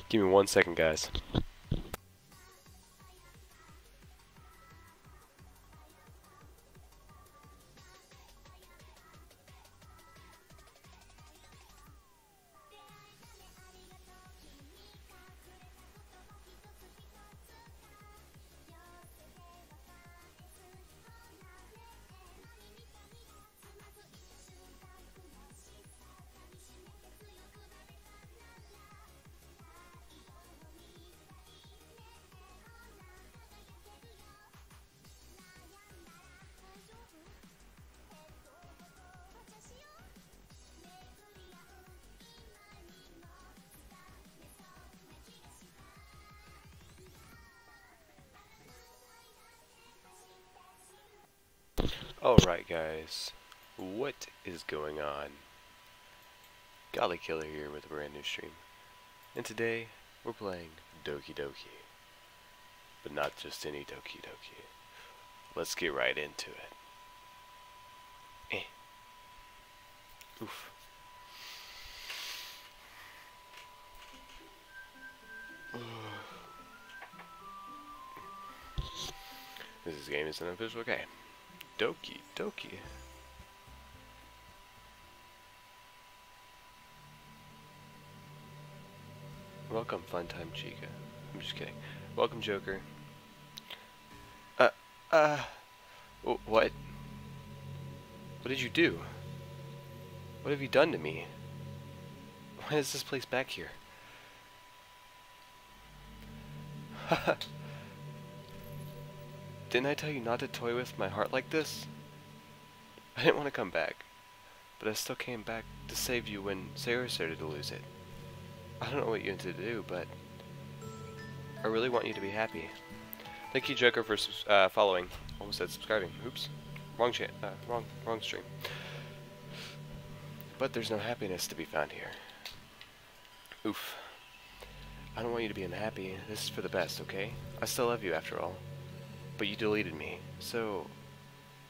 Give me 1 second, guys. Alright guys, what is going on? Golly Killer here with a brand new stream. And today, we're playing Doki Doki. But not just any Doki Doki. Let's get right into it. Oof. This game is unofficial. Okay. Doki Doki. Welcome, Funtime Chica. I'm just kidding. Welcome, Joker. What? What did you do? What have you done to me? Why is this place back here? Didn't I tell you not to toy with my heart like this? I didn't want to come back, but I still came back to save you when Sarah started to lose it. I don't know what you need to do, but I really want you to be happy. Thank you, Joker, for following. Almost said subscribing. Oops, wrong stream. But there's no happiness to be found here. Oof. I don't want you to be unhappy. This is for the best, okay? I still love you after all. But you deleted me, so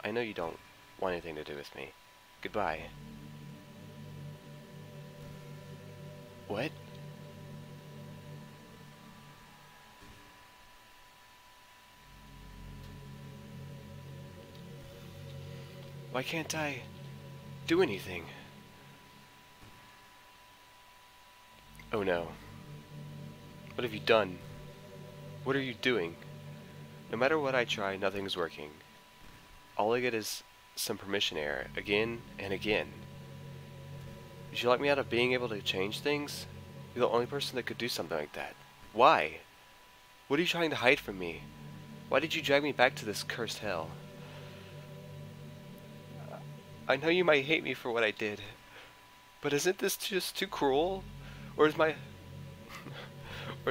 I know you don't want anything to do with me. Goodbye. What? Why can't I do anything? Oh no. What have you done? What are you doing? No matter what I try, nothing's working. All I get is some permission error, again and again. Did you lock me out of being able to change things? You're the only person that could do something like that. Why? What are you trying to hide from me? Why did you drag me back to this cursed hell? I know you might hate me for what I did, but isn't this just too cruel? Or is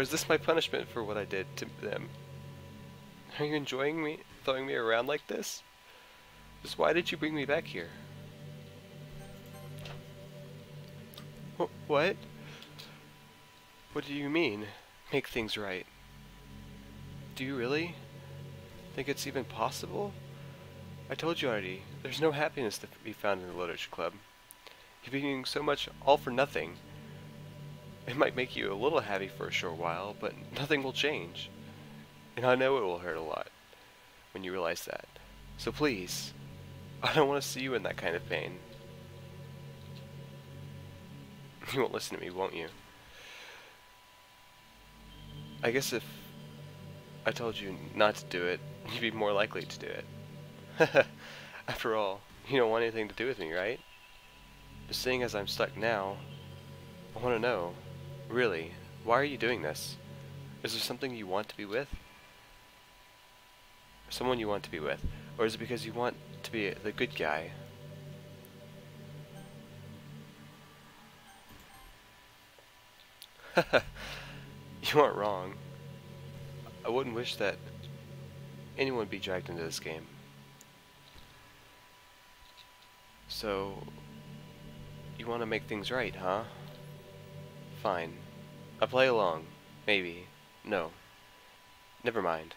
this my punishment for what I did to them? Are you enjoying me throwing me around like this? Just why did you bring me back here? What? What do you mean, make things right? Do you really think it's even possible? I told you already, there's no happiness to be found in the Literature Club. You're being so much all for nothing. It might make you a little happy for a short while, but nothing will change. And I know it will hurt a lot when you realize that. So please, I don't want to see you in that kind of pain. You won't listen to me, won't you? I guess if I told you not to do it, you'd be more likely to do it. After all, you don't want anything to do with me, right? But seeing as I'm stuck now, I want to know, really, why are you doing this? Is there something you want to be with? Someone you want to be with? Or is it because you want to be the good guy? You aren't wrong. I wouldn't wish that anyone be dragged into this game. So, you want to make things right, huh? Fine. I'll play along. Maybe. No. Never mind.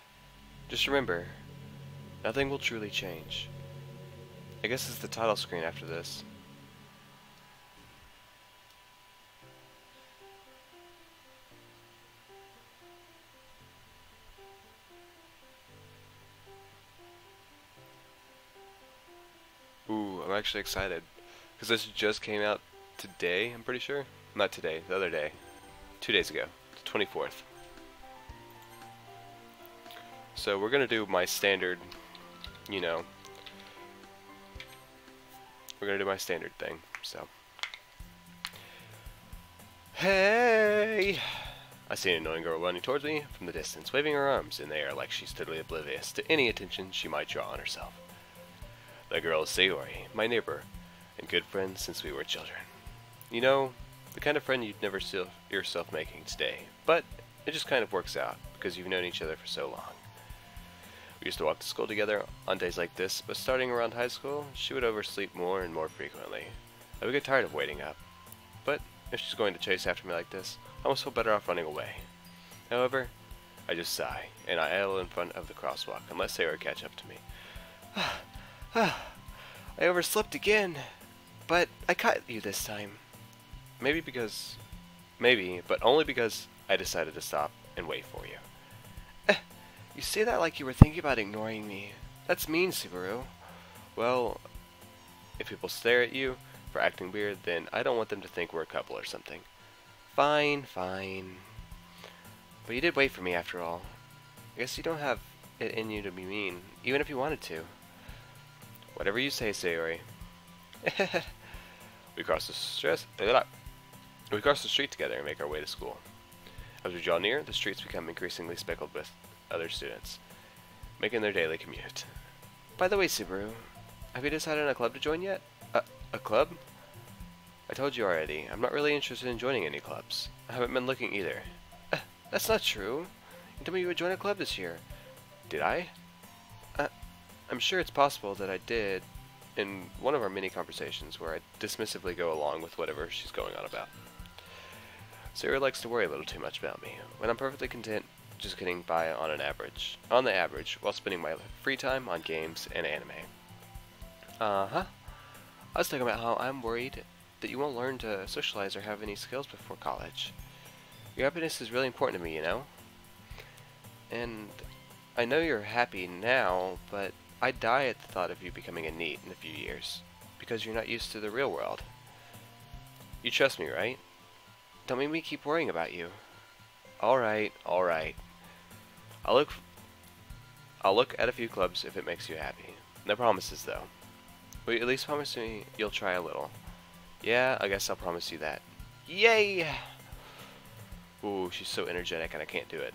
Just remember, nothing will truly change. I guess it's the title screen after this. Ooh, I'm actually excited. Because this just came out today, I'm pretty sure. Not today, the other day. 2 days ago. The 24th. So we're going to do my standard, you know. We're going to do my standard thing, so. Hey! I see an annoying girl running towards me from the distance, waving her arms in the air like she's totally oblivious to any attention she might draw on herself. The girl is Sayori, my neighbor, and good friend since we were children. You know, the kind of friend you'd never see yourself making today, but it just kind of works out because you've known each other for so long. We used to walk to school together on days like this, but starting around high school, she would oversleep more and more frequently. I would get tired of waiting up, but if she's going to chase after me like this, I almost feel better off running away. However, I just sigh, and I idle in front of the crosswalk and let Sayori catch up to me. I overslept again, but I caught you this time. Maybe, but only because I decided to stop and wait for you. You say that like you were thinking about ignoring me. That's mean, Subaru. Well, if people stare at you for acting weird, then I don't want them to think we're a couple or something. Fine, fine. But you did wait for me after all. I guess you don't have it in you to be mean, even if you wanted to. Whatever you say, Sayori. We cross the street together and make our way to school. As we draw near, the streets become increasingly speckled with other students, making their daily commute. By the way, Subaru, have you decided on a club to join yet? A club? I told you already, I'm not really interested in joining any clubs. I haven't been looking either. That's not true. You told me you would join a club this year. Did I? I'm sure it's possible that I did in one of our many conversations where I dismissively go along with whatever she's going on about. Sarah likes to worry a little too much about me, when I'm perfectly content just getting by on the average, while spending my free time on games and anime. I was talking about how I'm worried that you won't learn to socialize or have any skills before college. Your happiness is really important to me, you know? And I know you're happy now, but I'd die at the thought of you becoming a NEET in a few years, because you're not used to the real world. You trust me, right? Don't make me keep worrying about you. Alright, alright. I'll look at a few clubs if it makes you happy. No promises, though. Will you at least promise me you'll try a little? Yeah, I guess I'll promise you that. Yay! Ooh, she's so energetic and I can't do it.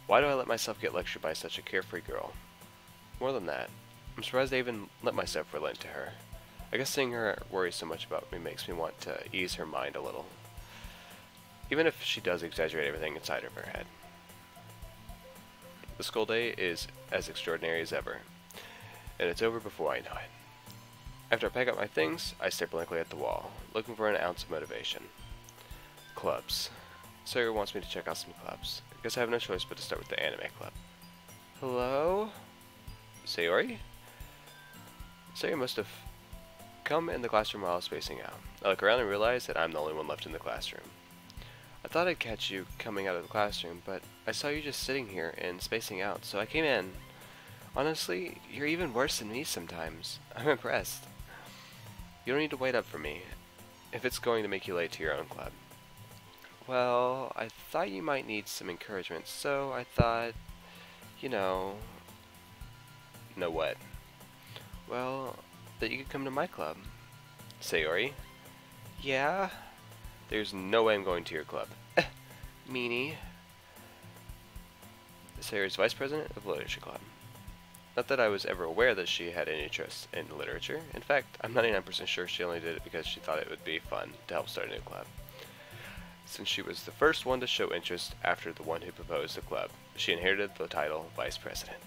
Why do I let myself get lectured by such a carefree girl? More than that, I'm surprised I even let myself relent to her. I guess seeing her worry so much about me makes me want to ease her mind a little. Even if she does exaggerate everything inside of her head. The school day is as extraordinary as ever, and it's over before I know it. After I pack up my things, I stare blankly at the wall, looking for an ounce of motivation. Clubs. Sarah wants me to check out some clubs. I guess I have no choice but to start with the anime club. Hello? Sayori? Sayori must have come in the classroom while I was spacing out. I look around and realize that I'm the only one left in the classroom. I thought I'd catch you coming out of the classroom, but I saw you just sitting here and spacing out, so I came in. Honestly, you're even worse than me sometimes. I'm impressed. You don't need to wait up for me, if it's going to make you late to your own club. Well, I thought you might need some encouragement, so I thought, you know... Know what? Well, that you could come to my club. Sayori? Yeah? There's no way I'm going to your club. Meanie. Sayori's vice president of the literature club. Not that I was ever aware that she had any interest in literature. In fact, I'm 99% sure she only did it because she thought it would be fun to help start a new club. Since she was the first one to show interest after the one who proposed the club, she inherited the title vice president.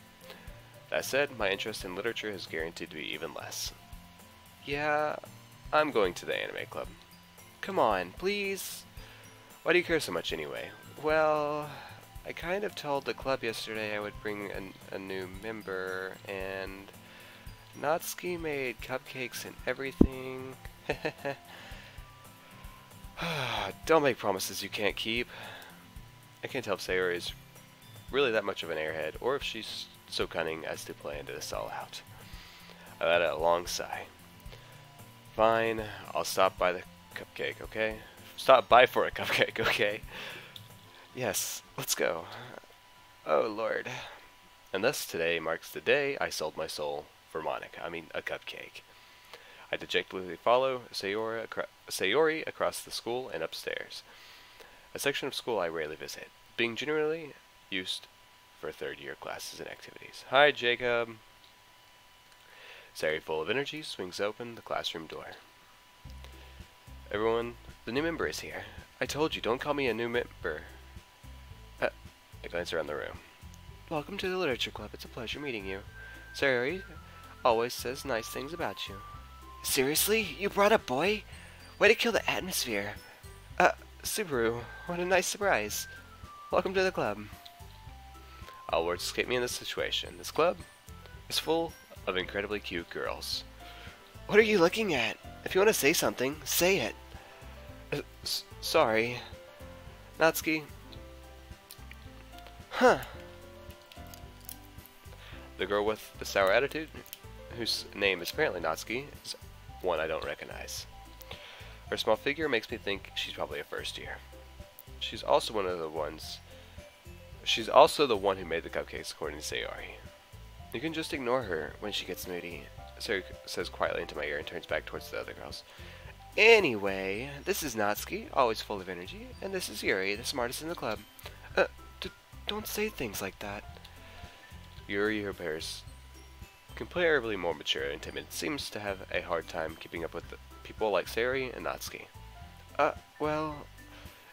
That said, my interest in literature is guaranteed to be even less. Yeah, I'm going to the anime club. Come on, please. Why do you care so much anyway? Well, I kind of told the club yesterday I would bring a new member, and Natsuki made cupcakes and everything. Don't make promises you can't keep. I can't tell if Sayori is really that much of an airhead, or if she's so cunning as to plan this all out. I let out a long sigh. Fine, I'll stop by the cupcake, okay? Stop by for a cupcake, okay? Yes, let's go. Oh, Lord. And thus today marks the day I sold my soul for a cupcake. I dejectedly follow Sayori across the school and upstairs. A section of school I rarely visit, being generally used for third-year classes and activities. Hi, Jacob. Sayori, full of energy, swings open the classroom door. Everyone, the new member is here. I told you, don't call me a new member. I glance around the room. Welcome to the Literature Club. It's a pleasure meeting you. Sayori always says nice things about you. Seriously? You brought a boy? Way to kill the atmosphere. Subaru, what a nice surprise. Welcome to the club. All words escape me in this situation. This club is full of incredibly cute girls. What are you looking at? If you want to say something, say it. Sorry. Natsuki. Huh. The girl with the sour attitude, whose name is apparently Natsuki, is one I don't recognize. Her small figure makes me think she's probably a first year. She's also the one who made the cupcakes, according to Sayori. You can just ignore her when she gets moody, Sayori says quietly into my ear and turns back towards the other girls. Anyway, this is Natsuki, always full of energy, and this is Yuri, the smartest in the club. Don't say things like that. Yuri, who appears comparatively more mature and timid, seems to have a hard time keeping up with people like Sayori and Natsuki. Well,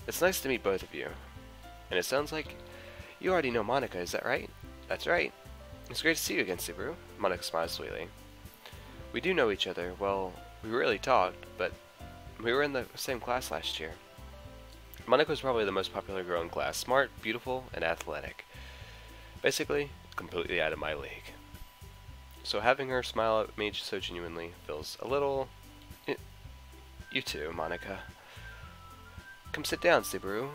it's nice to meet both of you. And it sounds like you already know Monika, is that right? That's right. It's great to see you again, Subaru. Monika smiles sweetly. We do know each other. Well, we rarely talked, but we were in the same class last year. Monika was probably the most popular girl in class. Smart, beautiful, and athletic. Basically, completely out of my league. So having her smile at me so genuinely feels a little... You too, Monika. Come sit down, Subaru.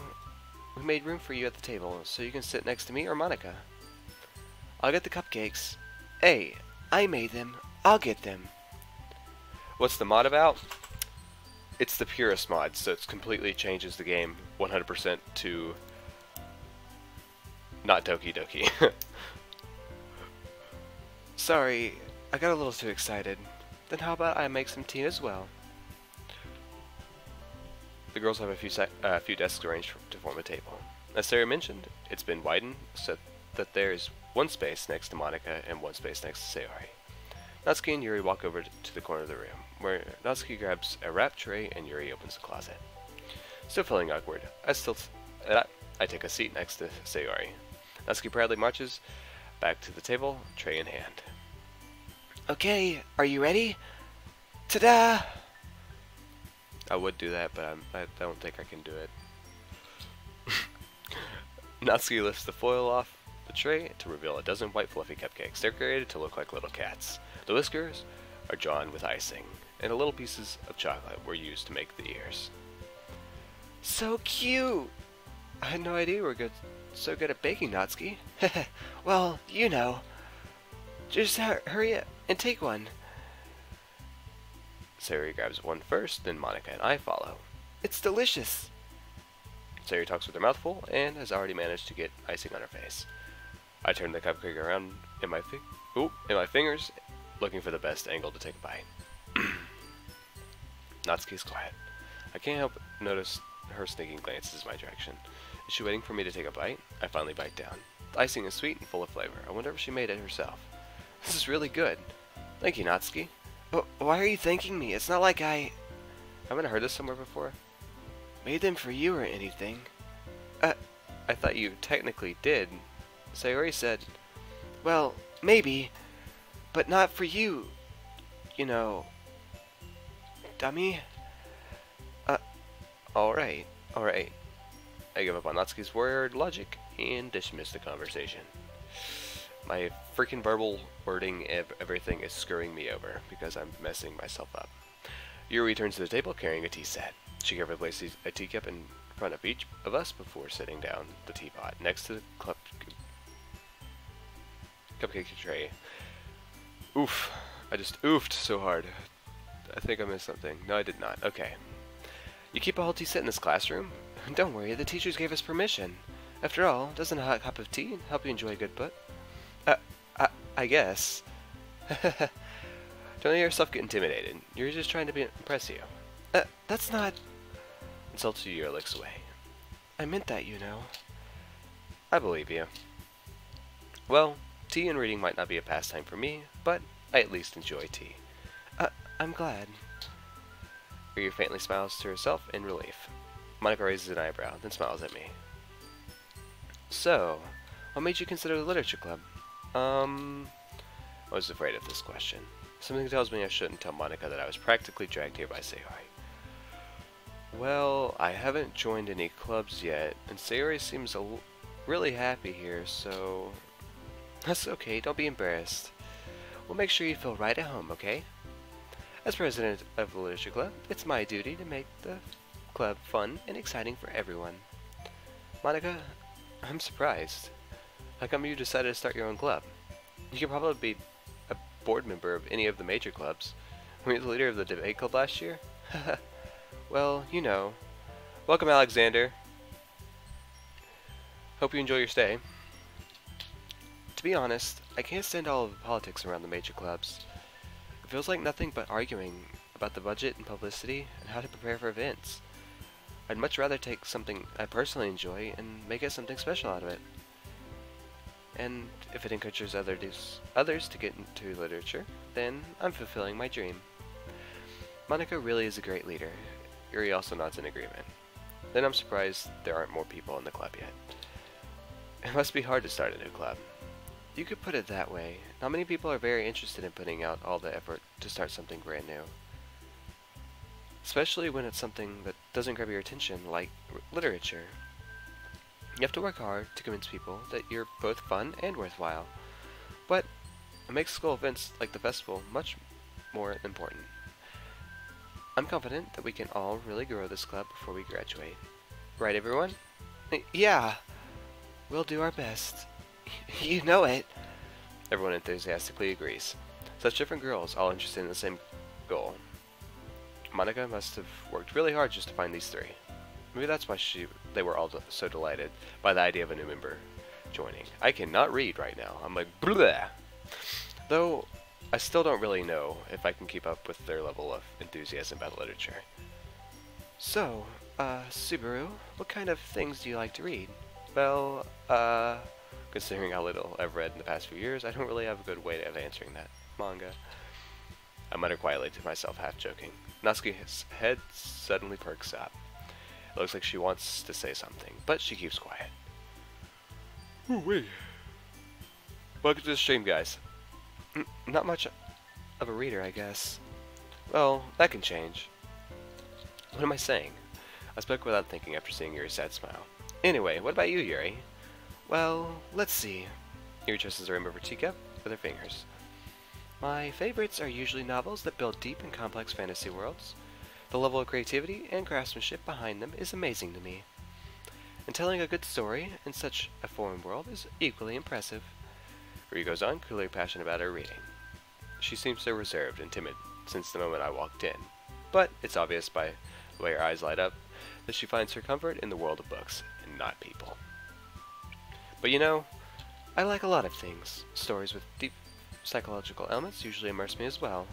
We made room for you at the table, so you can sit next to me or Monika. I'll get the cupcakes. Hey, I made them. I'll get them. What's the mod about? It's the Purist mod, so it completely changes the game 100% to not Doki Doki. Sorry, I got a little too excited. Then how about I make some tea as well? The girls have a few desks arranged to form a table. As Sarah mentioned, it's been widened so that there is one space next to Monika and one space next to Sayori. Natsuki and Yuri walk over to the corner of the room, where Natsuki grabs a wrap tray and Yuri opens the closet. Still feeling awkward, I take a seat next to Sayori. Natsuki proudly marches back to the table, tray in hand. Okay, are you ready? Ta-da! I would do that, but I don't think I can do it. Natsuki lifts the foil off the tray to reveal a dozen white fluffy cupcakes decorated to look like little cats. The whiskers are drawn with icing, and the little pieces of chocolate were used to make the ears. So cute! I had no idea we were so good at baking, Natsuki. Well, you know. Just hurry up and take one. Sayori grabs one first, then Monika and I follow. It's delicious! Sayori talks with her mouth full and has already managed to get icing on her face. I turn the cupcake around in my fingers, looking for the best angle to take a bite. Natsuki's quiet. I can't help but notice her sneaking glances my direction. Is she waiting for me to take a bite? I finally bite down. The icing is sweet and full of flavor. I wonder if she made it herself. This is really good. Thank you, Natsuki. Why are you thanking me? It's not like I... Haven't I heard this somewhere before? Made them for you or anything. I thought you technically did. Sayori said, well, maybe, but not for you. You know, dummy. Alright. I give up on Natsuki's word logic and dismiss the conversation. My freaking verbal wording everything is screwing me over because I'm messing myself up. Yuri returns to the table carrying a tea set. She carefully places a teacup in front of each of us before sitting down the teapot next to the cupcake tray. Oof. I just oofed so hard. I think I missed something. No, I did not. Okay. You keep a whole tea set in this classroom? Don't worry, the teachers gave us permission. After all, doesn't a hot cup of tea help you enjoy a good book? I guess. Don't let yourself get intimidated. You're just trying to impress you. That's not... Insults you, your licks away. I meant that, you know. I believe you. Well, tea and reading might not be a pastime for me, but I at least enjoy tea. I'm glad. Ryu faintly smiles to herself in relief. Monica raises an eyebrow, then smiles at me. So, what made you consider the literature club? I was afraid of this question. Something tells me I shouldn't tell Monica that I was practically dragged here by Sayori. Well, I haven't joined any clubs yet, and Sayori seems really happy here, so... That's okay, don't be embarrassed. We'll make sure you feel right at home, okay? As president of the Literature Club, it's my duty to make the club fun and exciting for everyone. Monica, I'm surprised. How come you decided to start your own club? You could probably be a board member of any of the major clubs. Were you the leader of the debate club last year? Well, you know. Welcome, Alexander. Hope you enjoy your stay. To be honest, I can't stand all of the politics around the major clubs. It feels like nothing but arguing about the budget and publicity and how to prepare for events. I'd much rather take something I personally enjoy and make it something special out of it. And if it encourages others to get into literature, then I'm fulfilling my dream. Monica really is a great leader. Yuri also nods in agreement. Then I'm surprised there aren't more people in the club yet. It must be hard to start a new club. You could put it that way. Not many people are very interested in putting out all the effort to start something brand new. Especially when it's something that doesn't grab your attention, like literature. You have to work hard to convince people that you're both fun and worthwhile. But it makes school events like the festival much more important. I'm confident that we can all really grow this club before we graduate. Right, everyone? Yeah! We'll do our best. You know it! Everyone enthusiastically agrees. Such different girls, all interested in the same goal. Monica must have worked really hard just to find these three. Maybe that's why they were all so delighted by the idea of a new member joining. I cannot read right now. I'm like, bleh! Though, I still don't really know if I can keep up with their level of enthusiasm about literature. So, Subaru, what kind of things do you like to read? Well, considering how little I've read in the past few years, I don't really have a good way of answering that. Manga. I mutter quietly to myself, half joking. Natsuki's head suddenly perks up. It looks like she wants to say something, but she keeps quiet. Ooh-wee. Welcome to the stream, guys. Not much of a reader, I guess. Well, that can change. What am I saying? I spoke without thinking after seeing Yuri's sad smile. Anyway, what about you, Yuri? Well, let's see. Yuri traces the rim of her teacup with her fingers. My favorites are usually novels that build deep and complex fantasy worlds. The level of creativity and craftsmanship behind them is amazing to me. And telling a good story in such a foreign world is equally impressive. Ryu goes on, clearly passionate about her reading. She seems so reserved and timid since the moment I walked in, but it's obvious by the way her eyes light up that she finds her comfort in the world of books and not people. But you know, I like a lot of things. Stories with deep psychological elements usually immerse me as well.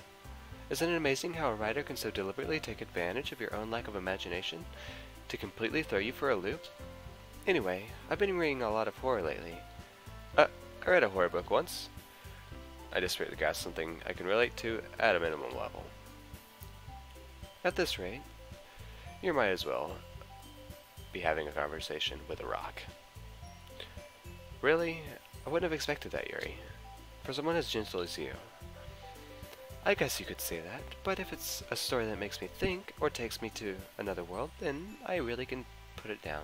Isn't it amazing how a writer can so deliberately take advantage of your own lack of imagination to completely throw you for a loop? Anyway, I've been reading a lot of horror lately. I read a horror book once. I desperately grasp something I can relate to at a minimum level. At this rate, you might as well be having a conversation with a rock. Really? I wouldn't have expected that, Yuri. For someone as gentle as you. I guess you could say that, but if it's a story that makes me think, or takes me to another world, then I really can put it down.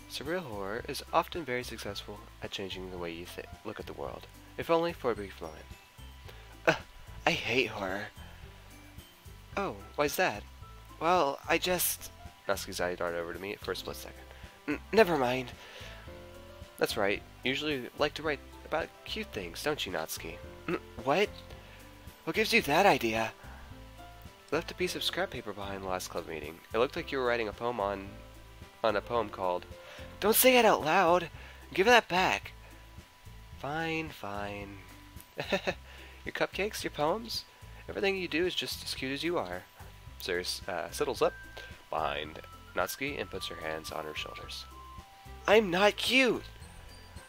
Surreal horror is often very successful at changing the way you look at the world, if only for a brief moment. I hate horror. Oh, why's that? Well, I just... Natsuki's eye darted over to me for a split second. Never mind. That's right. Usually like to write about cute things, don't you, Natsuki? What? What gives you that idea? I left a piece of scrap paper behind the last club meeting. It looked like you were writing a poem on a poem called... Don't say it out loud! Give that back! Fine, fine. Your cupcakes, your poems? Everything you do is just as cute as you are. Sirius settles up behind Natsuki and puts her hands on her shoulders. I'm not cute!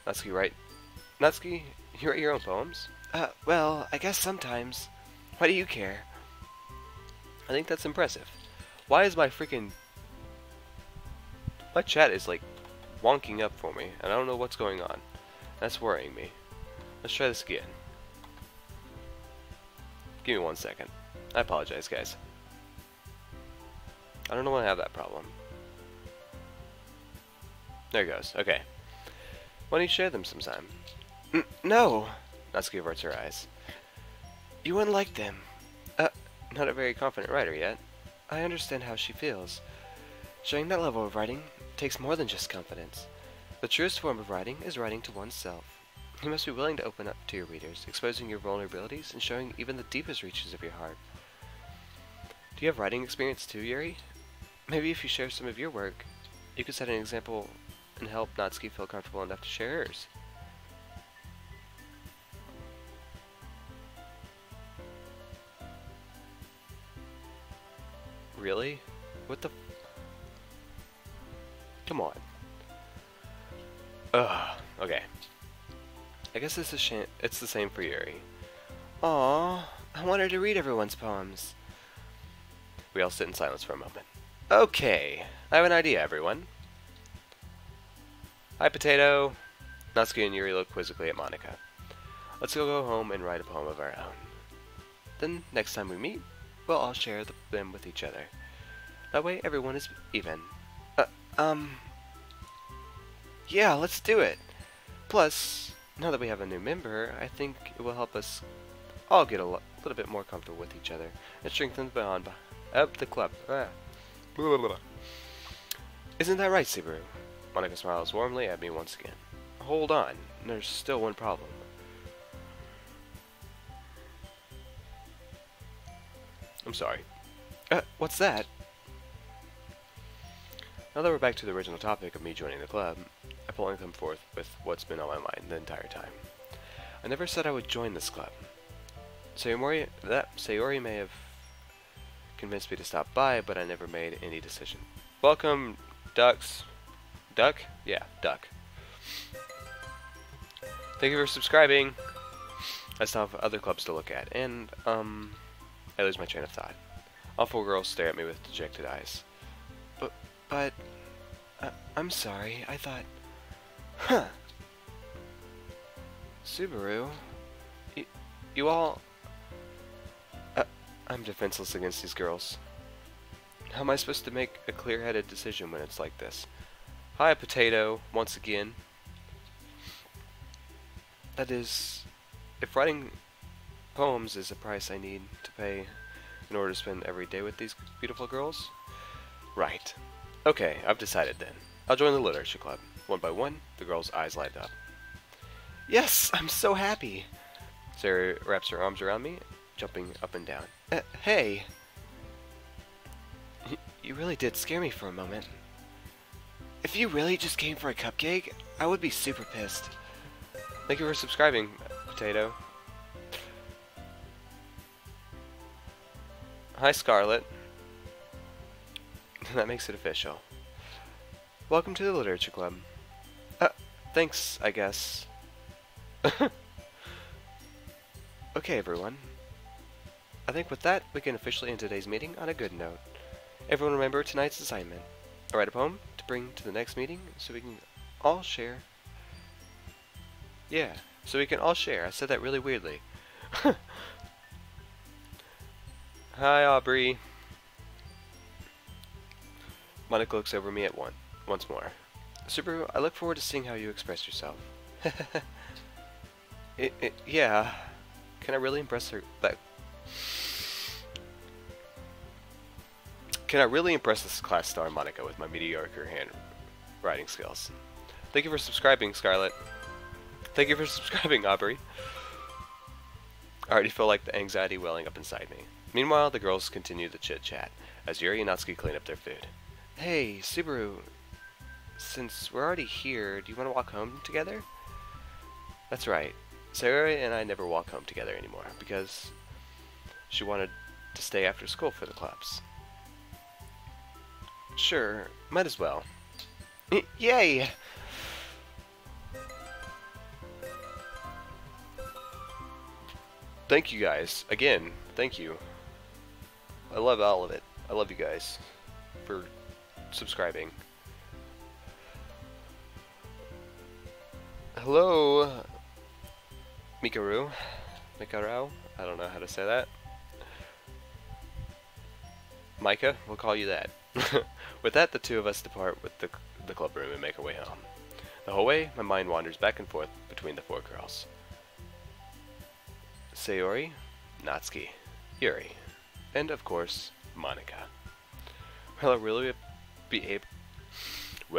Natsuki, you write your own poems? Well, I guess sometimes. Why do you care? I think that's impressive. Why is my chat is like wonking up for me, and I don't know what's going on. That's worrying me. Let's try this again. Give me 1 second. I apologize, guys. I don't know why I have that problem. There it goes. Okay. Why don't you share them sometime? No! Natsuki averts her eyes. You wouldn't like them. Not a very confident writer yet. I understand how she feels. Showing that level of writing takes more than just confidence. The truest form of writing is writing to oneself. You must be willing to open up to your readers, exposing your vulnerabilities and showing even the deepest reaches of your heart. Do you have writing experience too, Yuri? Maybe if you share some of your work, you could set an example and help Natsuki feel comfortable enough to share hers. Really? What the... Come on. Ugh. Okay. I guess it's the same for Yuri. Aww, I want her to read everyone's poems. We all sit in silence for a moment. Okay, I have an idea, everyone. Hi, Potato. Natsuki and Yuri look quizzically at Monika. Let's go home and write a poem of our own. Then, next time we meet, we'll all share them with each other. That way, everyone is even. Yeah, let's do it. Plus, now that we have a new member, I think it will help us all get a little bit more comfortable with each other and strengthen the bond of the club. Blah, blah, blah. Isn't that right, Subaru? Monika smiles warmly at me once again. Hold on, there's still one problem. I'm sorry. What's that? Now that we're back to the original topic of me joining the club, I politely come forth with what's been on my mind the entire time. I never said I would join this club. Sayori may have convinced me to stop by, but I never made any decision. Welcome, Ducks. Duck? Yeah, Duck. Thank you for subscribing. I still have other clubs to look at, and, I lose my train of thought. All four girls stare at me with dejected eyes. But, I'm sorry, I thought... Huh. Subaru... You all... I'm defenseless against these girls. How am I supposed to make a clear-headed decision when it's like this? Hi, Potato, once again. That is... If writing poems is a price I need to pay in order to spend every day with these beautiful girls? Right. Okay, I've decided then. I'll join the literature club. One by one, the girl's eyes light up. Yes, I'm so happy! Sarah wraps her arms around me, jumping up and down. Hey! You really did scare me for a moment. If you really just came for a cupcake, I would be super pissed. Thank you for subscribing, Potato. Hi, Scarlet. That makes it official. Welcome to the Literature Club. Thanks, I guess. Okay, everyone. I think with that, we can officially end today's meeting on a good note. Everyone remember tonight's assignment. I write a poem to bring to the next meeting so we can all share. Yeah, so we can all share. I said that really weirdly. Hi, Aubrey. Monika looks over me at once more. Subaru, I look forward to seeing how you express yourself. Yeah. Can I really impress her? Can I really impress this class star Monika with my mediocre handwriting skills? Thank you for subscribing, Scarlet. Thank you for subscribing, Aubrey. I already feel like the anxiety welling up inside me. Meanwhile, the girls continue the chit-chat as Yuri and Natsuki clean up their food. Hey, Subaru, since we're already here, do you want to walk home together? That's right. Sayori and I never walk home together anymore because she wanted to stay after school for the clubs. Sure, might as well. Yay! Thank you guys. Again, thank you. I love all of it. I love you guys for subscribing. Hello, Mikaru. Mikarao? I don't know how to say that. Micah, we'll call you that. With that, the two of us depart with the club room and make our way home. The whole way, my mind wanders back and forth between the four girls. Sayori, Natsuki, Yuri, and of course, Monika. Will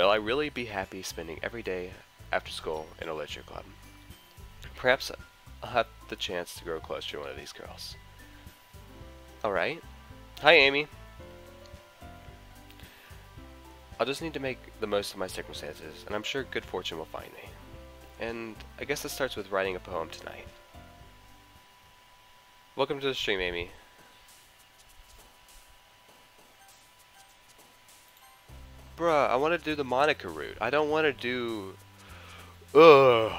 I really be happy spending every day after school in a literature club? Perhaps I'll have the chance to grow closer to one of these girls. Alright. Hi, Amy. I'll just need to make the most of my circumstances, and I'm sure good fortune will find me. And I guess it starts with writing a poem tonight. Welcome to the stream, Amy. Bruh, I want to do the Monika route. I don't want to do... Ugh.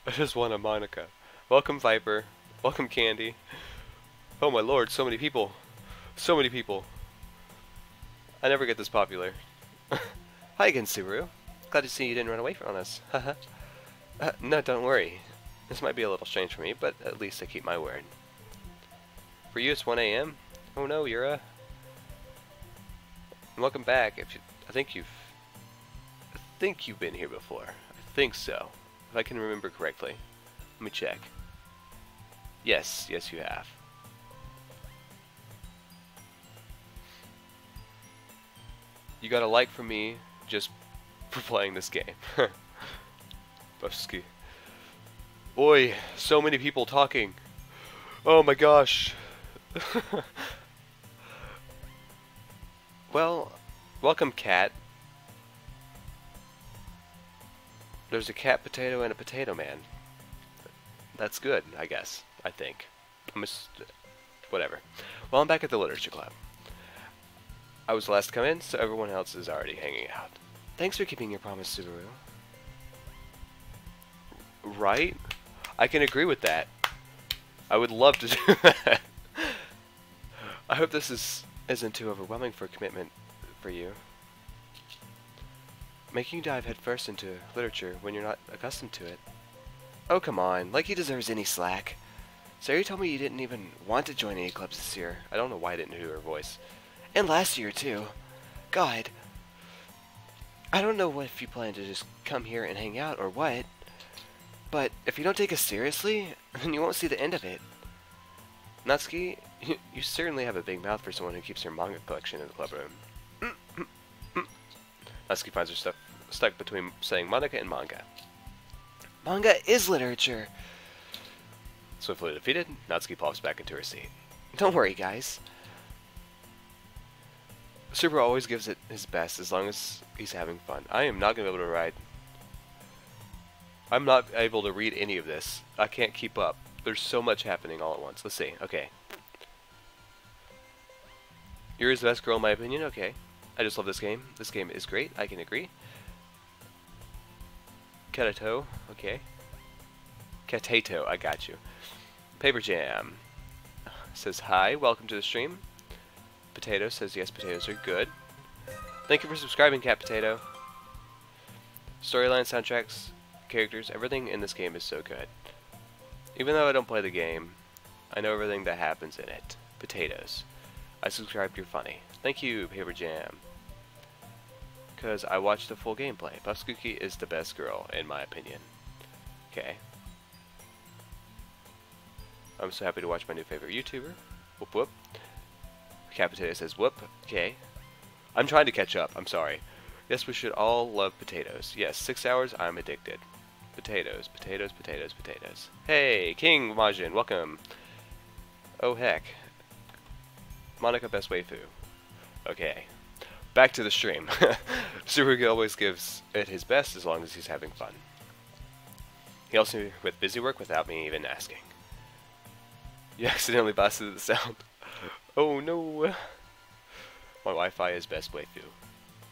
I just want a Monika. Welcome, Viper. Welcome, Candy. Oh my lord, so many people. So many people. I never get this popular. Hi again, Subaru. Glad to see you didn't run away from us. Haha. No, don't worry. This might be a little strange for me, but at least I keep my word. For you, it's 1 a.m. Oh no, Yura. Welcome back. I think you've been here before. I think so, if I can remember correctly. Let me check. Yes, yes, you have. You got a like from me just for playing this game. Busky. Oi, so many people talking. Oh my gosh. Well, welcome, cat. There's a cat potato and a potato man. That's good, I guess. I think. Whatever. Well, I'm back at the literature club. I was the last to come in, so everyone else is already hanging out. Thanks for keeping your promise, Subaru. Right? I can agree with that. I would love to do that. I hope this isn't too overwhelming for a commitment for you. Making you dive headfirst into literature when you're not accustomed to it. Oh, come on. Like he deserves any slack. Sarah told me you didn't even want to join any clubs this year. I don't know why I didn't hear her voice. And last year, too. God. I don't know if you plan to just come here and hang out or what. But if you don't take us seriously, then you won't see the end of it. Natsuki, you certainly have a big mouth for someone who keeps her manga collection in the club room. Natsuki finds herself stuck between saying Monika and manga. Manga is literature. Swiftly defeated, Natsuki pops back into her seat. Don't worry, guys. Super always gives it his best as long as he's having fun. I am not going to be able to ride. I'm not able to read any of this. I can't keep up. There's so much happening all at once. Let's see. Okay. Yuri's the best girl in my opinion. Okay. I just love this game. This game is great. I can agree. Katato. Okay. Katato. I got you. Paper Jam says hi. Welcome to the stream. Potato says yes, potatoes are good. Thank you for subscribing, Cat Potato. Storyline, soundtracks, characters, everything in this game is so good. Even though I don't play the game, I know everything that happens in it. Potatoes. I subscribed, you're funny. Thank you, Paper Jam. Because I watched the full gameplay. Buffscookie is the best girl, in my opinion. Okay. I'm so happy to watch my new favorite YouTuber. Whoop whoop. Cat Potato says whoop. Okay. I'm trying to catch up. I'm sorry. Yes, we should all love potatoes. Yes, 6 hours, I'm addicted. Potatoes, potatoes, potatoes, potatoes. Hey, King Majin, welcome. Oh, heck. Monica, best waifu. Okay. Back to the stream. Suruga always gives it his best as long as he's having fun. He helps me with busy work without me even asking. You accidentally blasted the sound. Oh no. My Wi-Fi is best waifu.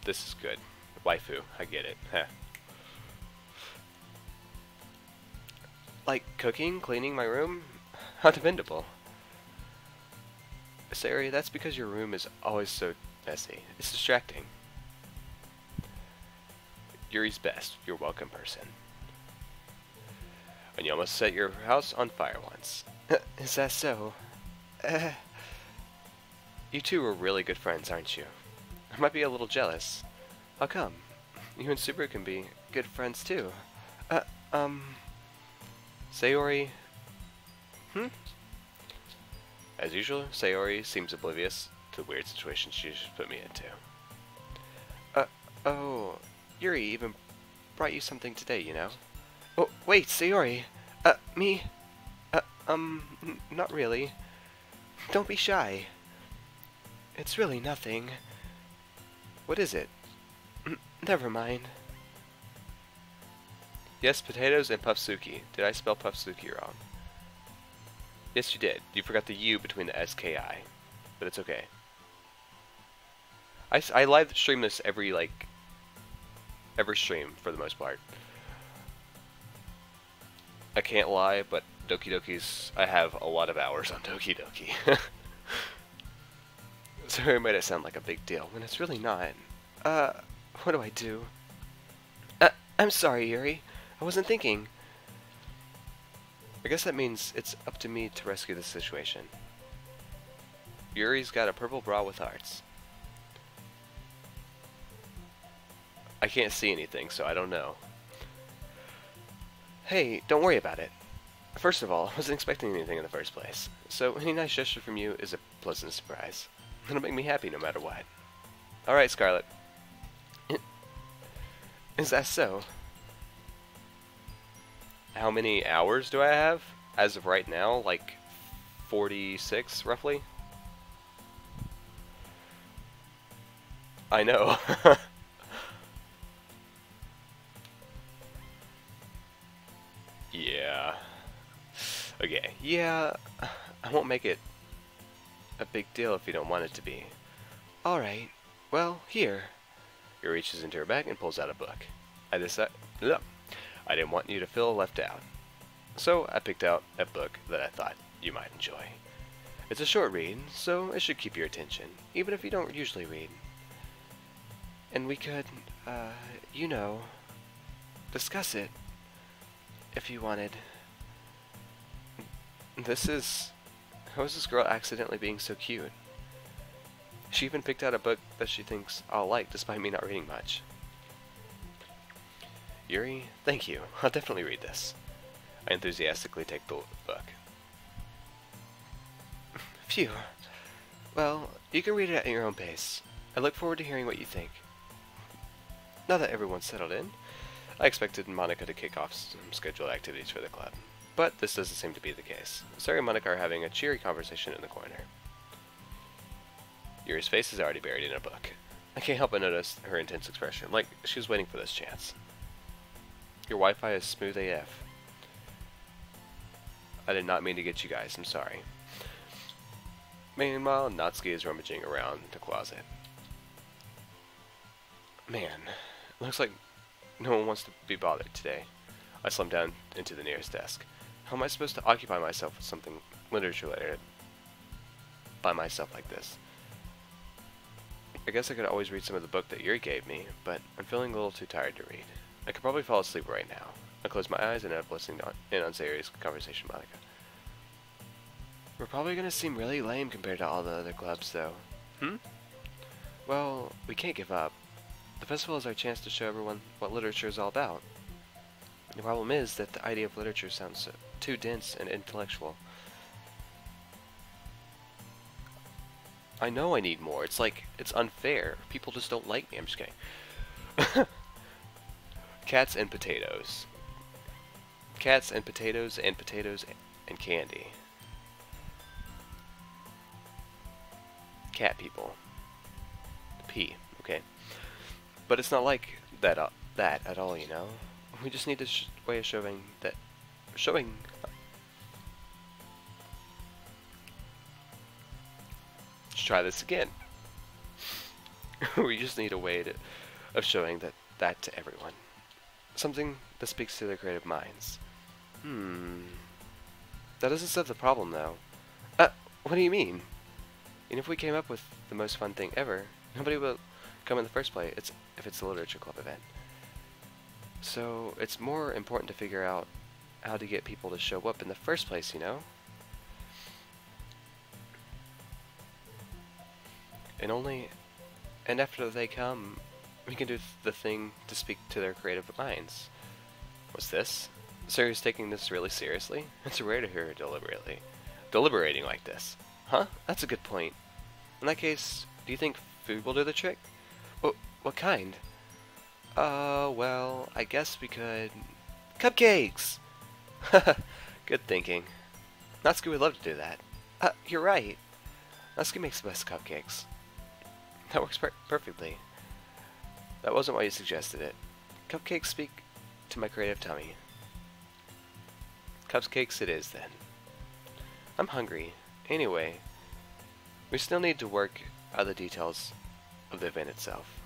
This is good. Waifu, I get it. Heh. Like cooking, cleaning my room? How dependable. Sari, that's because your room is always so messy. It's distracting. Yuri's best. You're welcome, person. And you almost set your house on fire once. Is that so? You two are really good friends, aren't you? I might be a little jealous. How come? You and Subaru can be good friends too. Sayori... As usual, Sayori seems oblivious to the weird situation she just put me into. Oh, Yuri even brought you something today, you know? Oh, wait, Sayori! Me? Not really. Don't be shy. It's really nothing. What is it? Never mind. Yes, potatoes and puffsuki. Did I spell puffsuki wrong? Yes, you did. You forgot the U between the S-K-I. But it's okay. I live stream this every stream, for the most part. I can't lie, but Doki Doki's... I have a lot of hours on Doki Doki. Sorry, I made it sound like a big deal, when it's really not. What do I do? I'm sorry, Yuri. I wasn't thinking. I guess that means it's up to me to rescue the situation. Yuri's got a purple bra with hearts. I can't see anything, so I don't know. Hey, don't worry about it. First of all, I wasn't expecting anything in the first place, so any nice gesture from you is a pleasant surprise. It'll make me happy no matter what. Alright, Scarlet. Is that so? How many hours do I have? As of right now, like 46, roughly? I know. Yeah. Okay, yeah, I won't make it a big deal if you don't want it to be. Alright, well, here. He reaches into her bag and pulls out a book. I didn't want you to feel left out. So I picked out a book that I thought you might enjoy. It's a short read, so it should keep your attention, even if you don't usually read. And we could, you know, discuss it, if you wanted. How is this girl accidentally being so cute? She even picked out a book that she thinks I'll like, despite me not reading much. Yuri, thank you. I'll definitely read this. I enthusiastically take the book. Phew. Well, you can read it at your own pace. I look forward to hearing what you think. Now that everyone's settled in, I expected Monica to kick off some scheduled activities for the club. But this doesn't seem to be the case. Sari and Monica are having a cheery conversation in the corner. Yuri's face is already buried in a book. I can't help but notice her intense expression, like she was waiting for this chance. Your Wi-Fi is smooth AF. I did not mean to get you guys, I'm sorry. Meanwhile, Natsuki is rummaging around the closet. Man, looks like no one wants to be bothered today. I slumped down into the nearest desk. How am I supposed to occupy myself with something literature related by myself like this? I guess I could always read some of the book that Yuri gave me, but I'm feeling a little too tired to read. I could probably fall asleep right now. I close my eyes and end up listening in on Sayori's conversation with Monica. We're probably going to seem really lame compared to all the other clubs, though. Well, we can't give up. The festival is our chance to show everyone what literature is all about. The problem is that the idea of literature sounds too dense and intellectual. I know I need more. It's like, it's unfair. People just don't like me. I'm just kidding. Cats and potatoes. Cats and potatoes and candy. Cat people. P. Okay. But it's not like that at all, you know? We just need a way of showing that... Showing... Let's try this again. We just need a way of showing that to everyone. Something that speaks to their creative minds. That doesn't solve the problem, though. What do you mean? And if we came up with the most fun thing ever, nobody will come in the first place if it's a literature club event. So it's more important to figure out how to get people to show up in the first place, you know? And after they come, we can do the thing to speak to their creative minds. What's this? Sarah's taking this really seriously? It's rare to hear her deliberating like this. Huh? That's a good point. In that case, do you think food will do the trick? What kind? Well, I guess we could... Cupcakes! Good thinking. Natsuki would love to do that. You're right. Natsuki makes the best cupcakes. That works perfectly. That wasn't why you suggested it. Cupcakes speak to my creative tummy. Cupcakes it is, then. I'm hungry. Anyway, we still need to work out the details of the event itself.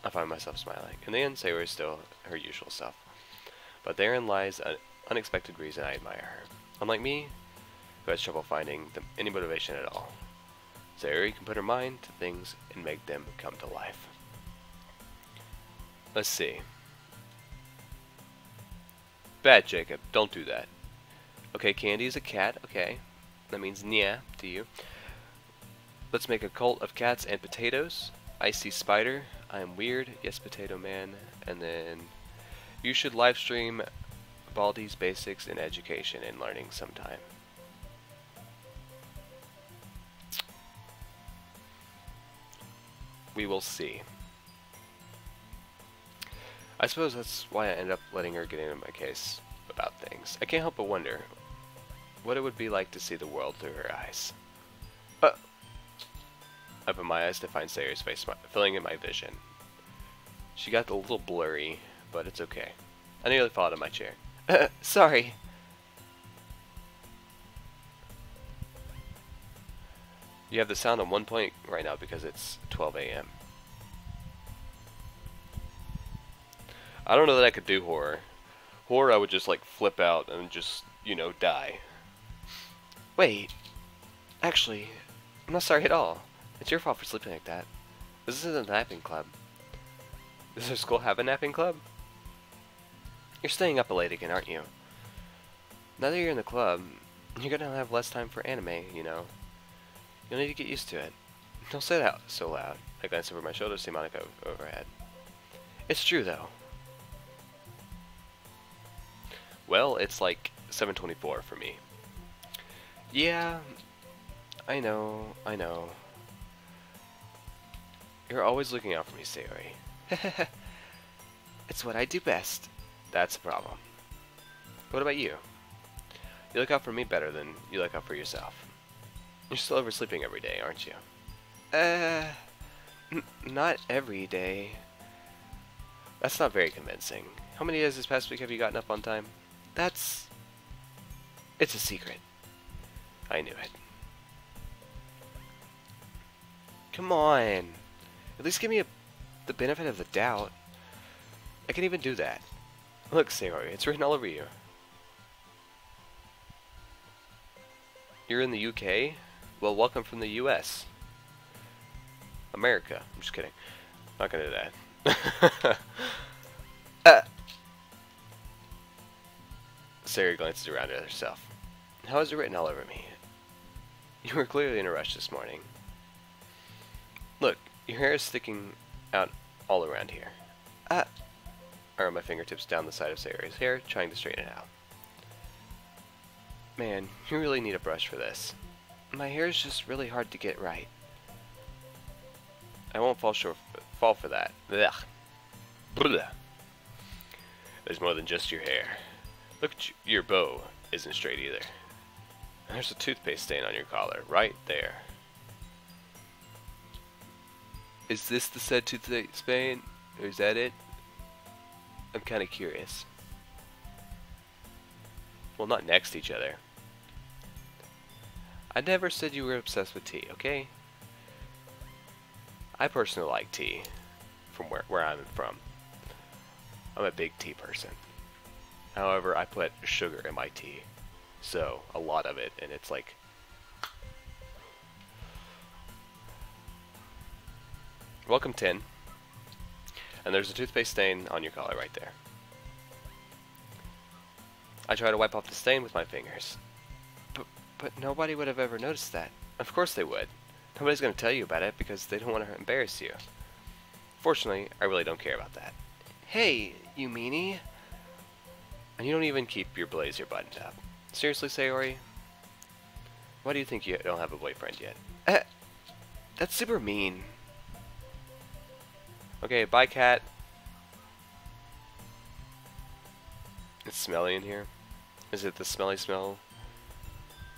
I find myself smiling. In the end, Sayori is still her usual self. But therein lies an unexpected reason I admire her. Unlike me, who has trouble finding any motivation at all. Sayori can put her mind to things and make them come to life. Let's see. Bad, Jacob. Don't do that. Okay, Candy is a cat. Okay. That means nya to you. Let's make a cult of cats and potatoes. Icy Spider. I am weird. Yes, Potato Man. And then... You should live stream Baldi's Basics in Education and Learning sometime. We will see. I suppose that's why I end up letting her get into my case about things. I can't help but wonder what it would be like to see the world through her eyes. I open my eyes to find Sayori's face filling in my vision. She got a little blurry, but it's okay. I nearly fell out of my chair. Sorry. You have the sound on 1 point right now because it's 12 a.m. I don't know that I could do horror. Horror I would just like flip out and just, you know, die. Wait. Actually, I'm not sorry at all. It's your fault for sleeping like that. This isn't a napping club. Does our school have a napping club? You're staying up late again, aren't you? Now that you're in the club, you're gonna have less time for anime, you know. You'll need to get used to it. Don't say that so loud. I glance over my shoulder to see Monica overhead. It's true, though. Well, it's like 7:24 for me. Yeah, I know. You're always looking out for me, Sayori. It's what I do best. That's the problem. What about you? You look out for me better than you look out for yourself. You're still oversleeping every day, aren't you? Not every day. That's not very convincing. How many days this past week have you gotten up on time? It's a secret. I knew it. Come on. At least give me the benefit of the doubt. I can even do that. Look, Sayori, it's written all over you. You're in the UK? Well, welcome from the US. America. I'm just kidding. Not gonna do that. Sayori glances around at herself. How is it written all over me? You were clearly in a rush this morning. Look, your hair is sticking out all around here. I run my fingertips down the side of Sayori's hair, trying to straighten it out. Man, you really need a brush for this. My hair is just really hard to get right. I won't fall for that. Ugh. Blah. There's more than just your hair. Look at your bow isn't straight either. And there's a toothpaste stain on your collar, right there. Is this the said toothpaste stain? Or is that it? I'm kinda curious. Well, not next to each other. I never said you were obsessed with tea, okay? I personally like tea, from where I'm from. I'm a big tea person. However, I put sugar in my tea. So, a lot of it, and it's like... Welcome, Tin. And there's a toothpaste stain on your collar right there. I try to wipe off the stain with my fingers. But nobody would have ever noticed that. Of course they would. Nobody's going to tell you about it because they don't want to embarrass you. Fortunately, I really don't care about that. Hey, you meanie. And you don't even keep your blazer buttoned up. Seriously, Sayori? Why do you think you don't have a boyfriend yet? That's super mean. Okay, bye, cat. It's smelly in here. Is it the smelly smell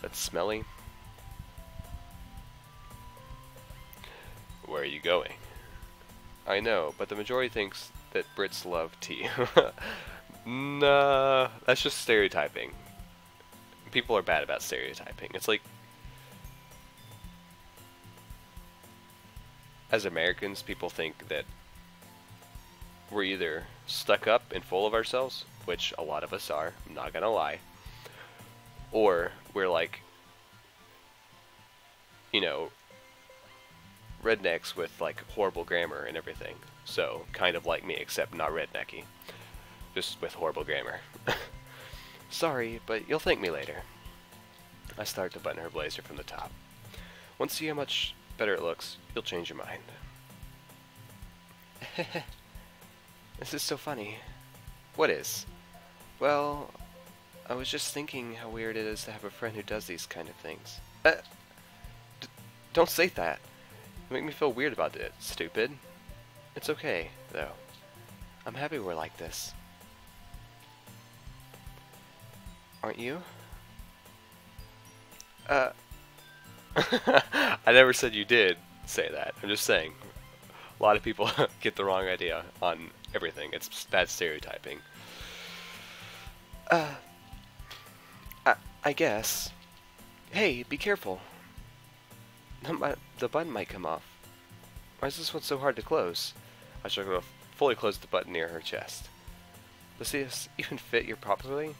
that's smelly? Where are you going? I know, but the majority thinks that Brits love tea. Nah, that's just stereotyping. People are bad about stereotyping. It's like, as Americans, people think that we're either stuck up and full of ourselves, which a lot of us are, I'm not gonna lie, or we're like, you know, rednecks with like horrible grammar and everything. So, kind of like me, except not rednecky. Just with horrible grammar. Sorry, but you'll thank me later. I start to button her blazer from the top. Once you see how much better it looks, you'll change your mind. This is so funny. What is? Well, I was just thinking how weird it is to have a friend who does these kind of things. Don't say that. You make me feel weird about it, stupid. It's okay, though. I'm happy we're like this. Aren't you? I never said you did say that. I'm just saying. A lot of people get the wrong idea on everything. It's bad stereotyping. I guess. Hey, be careful. The button might come off. Why is this one so hard to close? I struggle to fully close the button near her chest. Does this even fit you properly?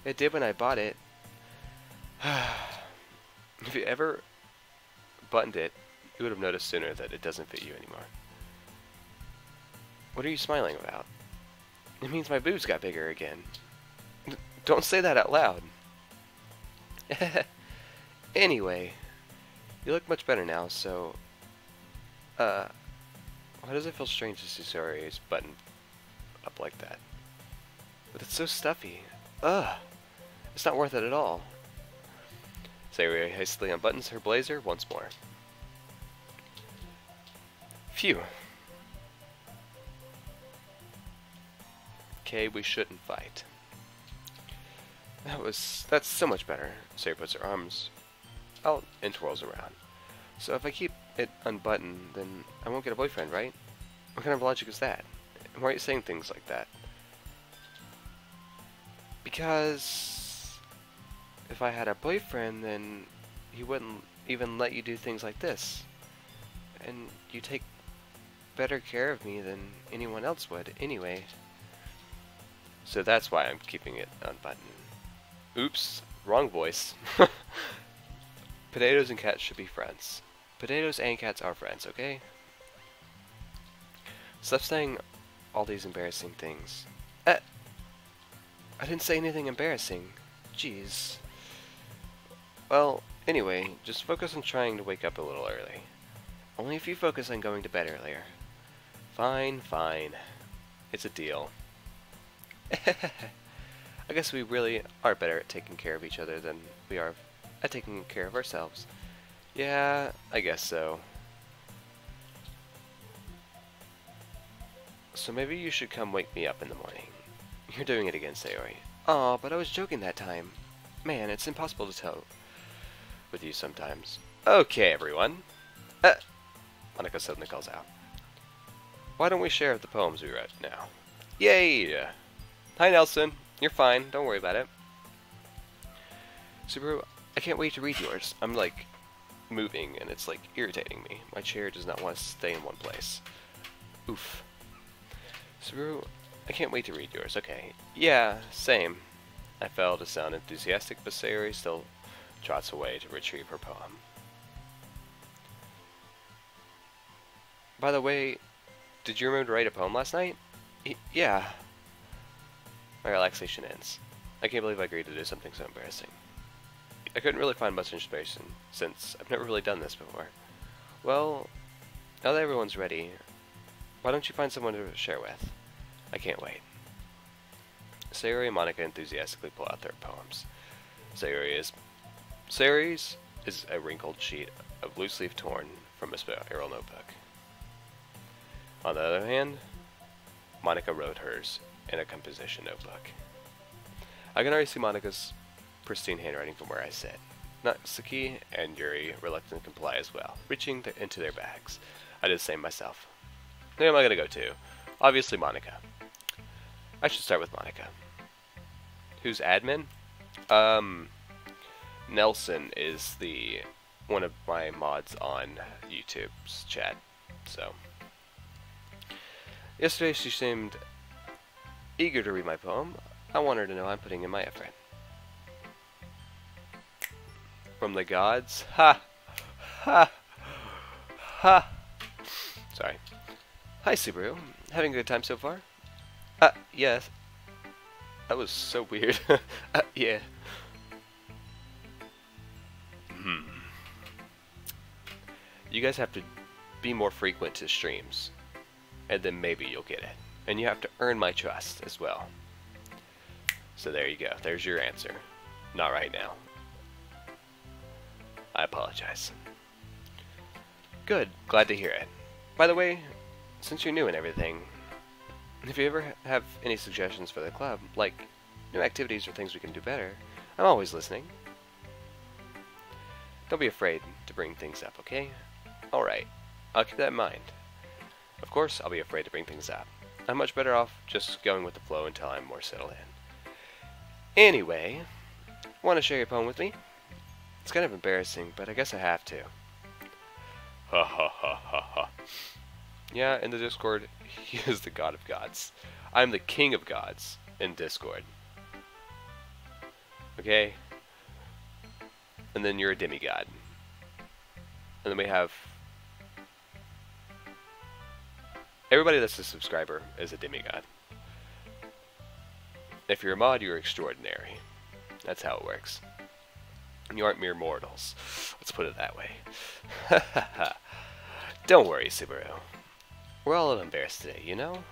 It did when I bought it. If you ever buttoned it, you would have noticed sooner that it doesn't fit you anymore. What are you smiling about? It means my boobs got bigger again. Don't say that out loud. Anyway, you look much better now, so... why does it feel strange to see Sayori's button up like that? But it's so stuffy. Ugh! It's not worth it at all. Sayori hastily unbuttons her blazer once more. Phew. Okay, we shouldn't fight. That's so much better. Sayori puts her arms out and twirls around. So if I keep it unbuttoned, then I won't get a boyfriend, right? What kind of logic is that? And why are you saying things like that? Because if I had a boyfriend, then he wouldn't even let you do things like this. And you take better care of me than anyone else would, anyway. So that's why I'm keeping it unbuttoned. Oops, wrong voice. Potatoes and cats should be friends. Potatoes and cats are friends, okay? Stop saying all these embarrassing things. I didn't say anything embarrassing. Jeez. Well, anyway, just focus on trying to wake up a little early. Only if you focus on going to bed earlier. Fine, fine. It's a deal. I guess we really are better at taking care of each other than we are at taking care of ourselves. Yeah, I guess so. So maybe you should come wake me up in the morning. You're doing it again, Sayori. Aw, but I was joking that time. Man, it's impossible to tell with you sometimes. Okay, everyone. Monica suddenly calls out. Why don't we share the poems we wrote now? Yay! Hi, Nelson. You're fine. Don't worry about it. Subaru, I can't wait to read yours. I'm, like, moving, and it's, like, irritating me. My chair does not want to stay in one place. Oof. Subaru, I can't wait to read yours. Okay. Yeah, same. I fail to sound enthusiastic, but Sayori still trots away to retrieve her poem. By the way, did you remember to write a poem last night? Yeah. My relaxation ends. I can't believe I agreed to do something so embarrassing. I couldn't really find much inspiration, since I've never really done this before. Well, now that everyone's ready, why don't you find someone to share with? I can't wait. Sayori and Monica enthusiastically pull out their poems. Sayori's is a wrinkled sheet of loose leaf torn from a spiral notebook. On the other hand, Monica wrote hers in a composition notebook. I can already see Monica's pristine handwriting from where I sit. Natsuki and Yuri reluctantly comply as well, reaching into their bags. I did the same myself. Who am I going to go to? Obviously Monica. I should start with Monica. Who's admin? Nelson is one of my mods on YouTube's chat, so. Yesterday she seemed eager to read my poem. I want her to know I'm putting in my effort. From the gods? Ha! Ha! Ha! Sorry. Hi, Subaru. Having a good time so far? Yes. That was so weird. Yeah. You guys have to be more frequent to streams, and then maybe you'll get it. And you have to earn my trust as well. So there you go. There's your answer. Not right now. I apologize. Good. Glad to hear it. By the way, since you're new and everything, if you ever have any suggestions for the club, like new activities or things we can do better, I'm always listening. Don't be afraid to bring things up, okay? Alright, I'll keep that in mind. Of course, I'll be afraid to bring things up. I'm much better off just going with the flow until I'm more settled in. Anyway, want to share your poem with me? It's kind of embarrassing, but I guess I have to. Ha ha ha ha ha. Yeah, in the Discord, he is the god of gods. I'm the king of gods in Discord. Okay? And then you're a demigod. And then we have... everybody that's a subscriber is a demigod. If you're a mod, you're extraordinary. That's how it works. You aren't mere mortals. Let's put it that way. Don't worry, Subaru. We're all a little embarrassed today, you know?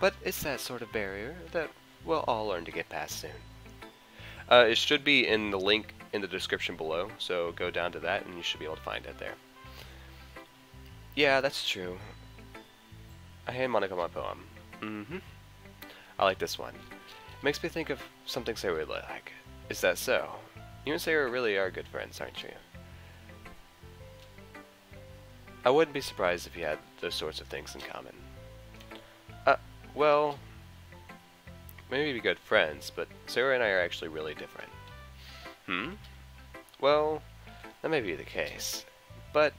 But it's that sort of barrier that we'll all learn to get past soon. It should be in the link in the description below, so go down to that and you should be able to find it there. Yeah, that's true. I hand Monica my poem. I like this one. It makes me think of something Sarah would like. Is that so? You and Sarah really are good friends, aren't you? I wouldn't be surprised if you had those sorts of things in common. Well, maybe be good friends, but Sarah and I are actually really different. Well, that may be the case, but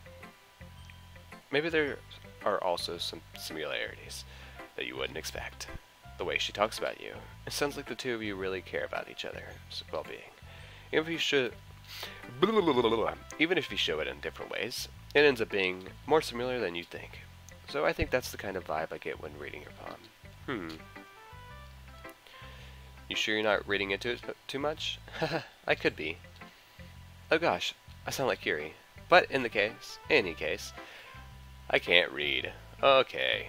maybe there are also some similarities that you wouldn't expect. The way she talks about you, it sounds like the two of you really care about each other's well-being. Even if you show it in different ways, it ends up being more similar than you think. So I think that's the kind of vibe I get when reading your poem. You sure you're not reading into it too much? I could be. Oh gosh, I sound like Yuri. But in any case, I can't read. Okay.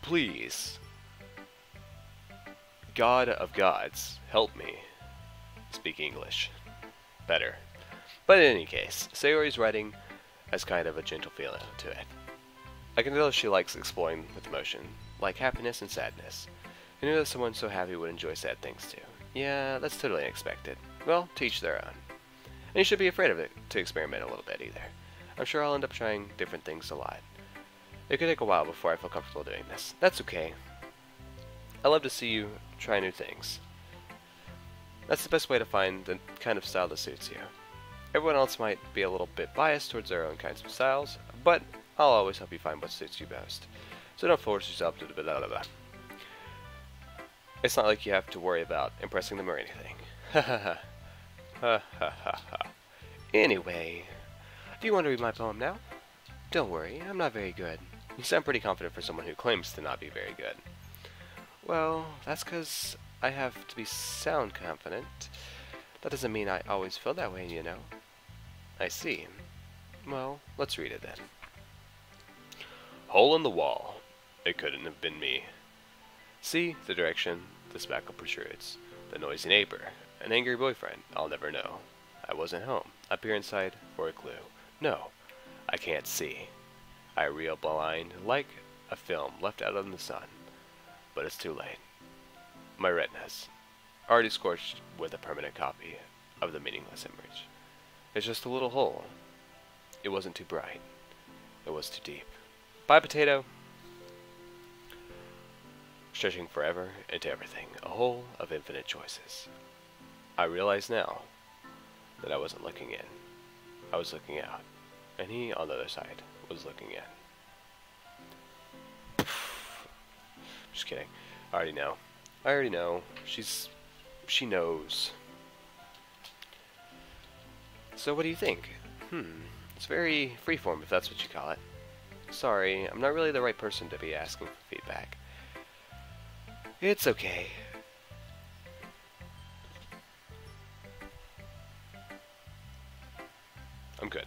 Please, God of gods, help me. speak English better. But in any case, Sayori's writing has kind of a gentle feeling to it. I can tell she likes exploring with emotion, like happiness and sadness. Who knew that someone so happy would enjoy sad things too? Yeah, that's totally unexpected. Well, to each their own. And you should be afraid of it to experiment a little bit either. I'm sure I'll end up trying different things a lot. It could take a while before I feel comfortable doing this. That's okay. I love to see you try new things. That's the best way to find the kind of style that suits you. Everyone else might be a little bit biased towards their own kinds of styles, but I'll always help you find what suits you best. So don't force yourself to blah blah blah. It's not like you have to worry about impressing them or anything. Ha ha ha. Ha ha ha ha. Anyway, do you want to read my poem now? Don't worry, I'm not very good. You sound pretty confident for someone who claims to not be very good. Well, that's because I have to sound confident. That doesn't mean I always feel that way, you know. I see. Well, let's read it then. Hole in the wall. It couldn't have been me. See the direction the spackle protrudes. The noisy neighbor. An angry boyfriend. I'll never know. I wasn't home. I peer inside for a clue. No, I can't see. I reel blind like a film left out in the sun. But it's too late. My retinas, already scorched with a permanent copy of the meaningless image. It's just a little hole. It wasn't too bright. It was too deep. Bye, potato! Stretching forever into everything. A hole of infinite choices. I realize now that I wasn't looking in. I was looking out. And he, on the other side, was looking in. Just kidding. I already know. I already know. She knows. So what do you think? It's very freeform, if that's what you call it. Sorry, I'm not really the right person to be asking for feedback. It's okay. I'm good.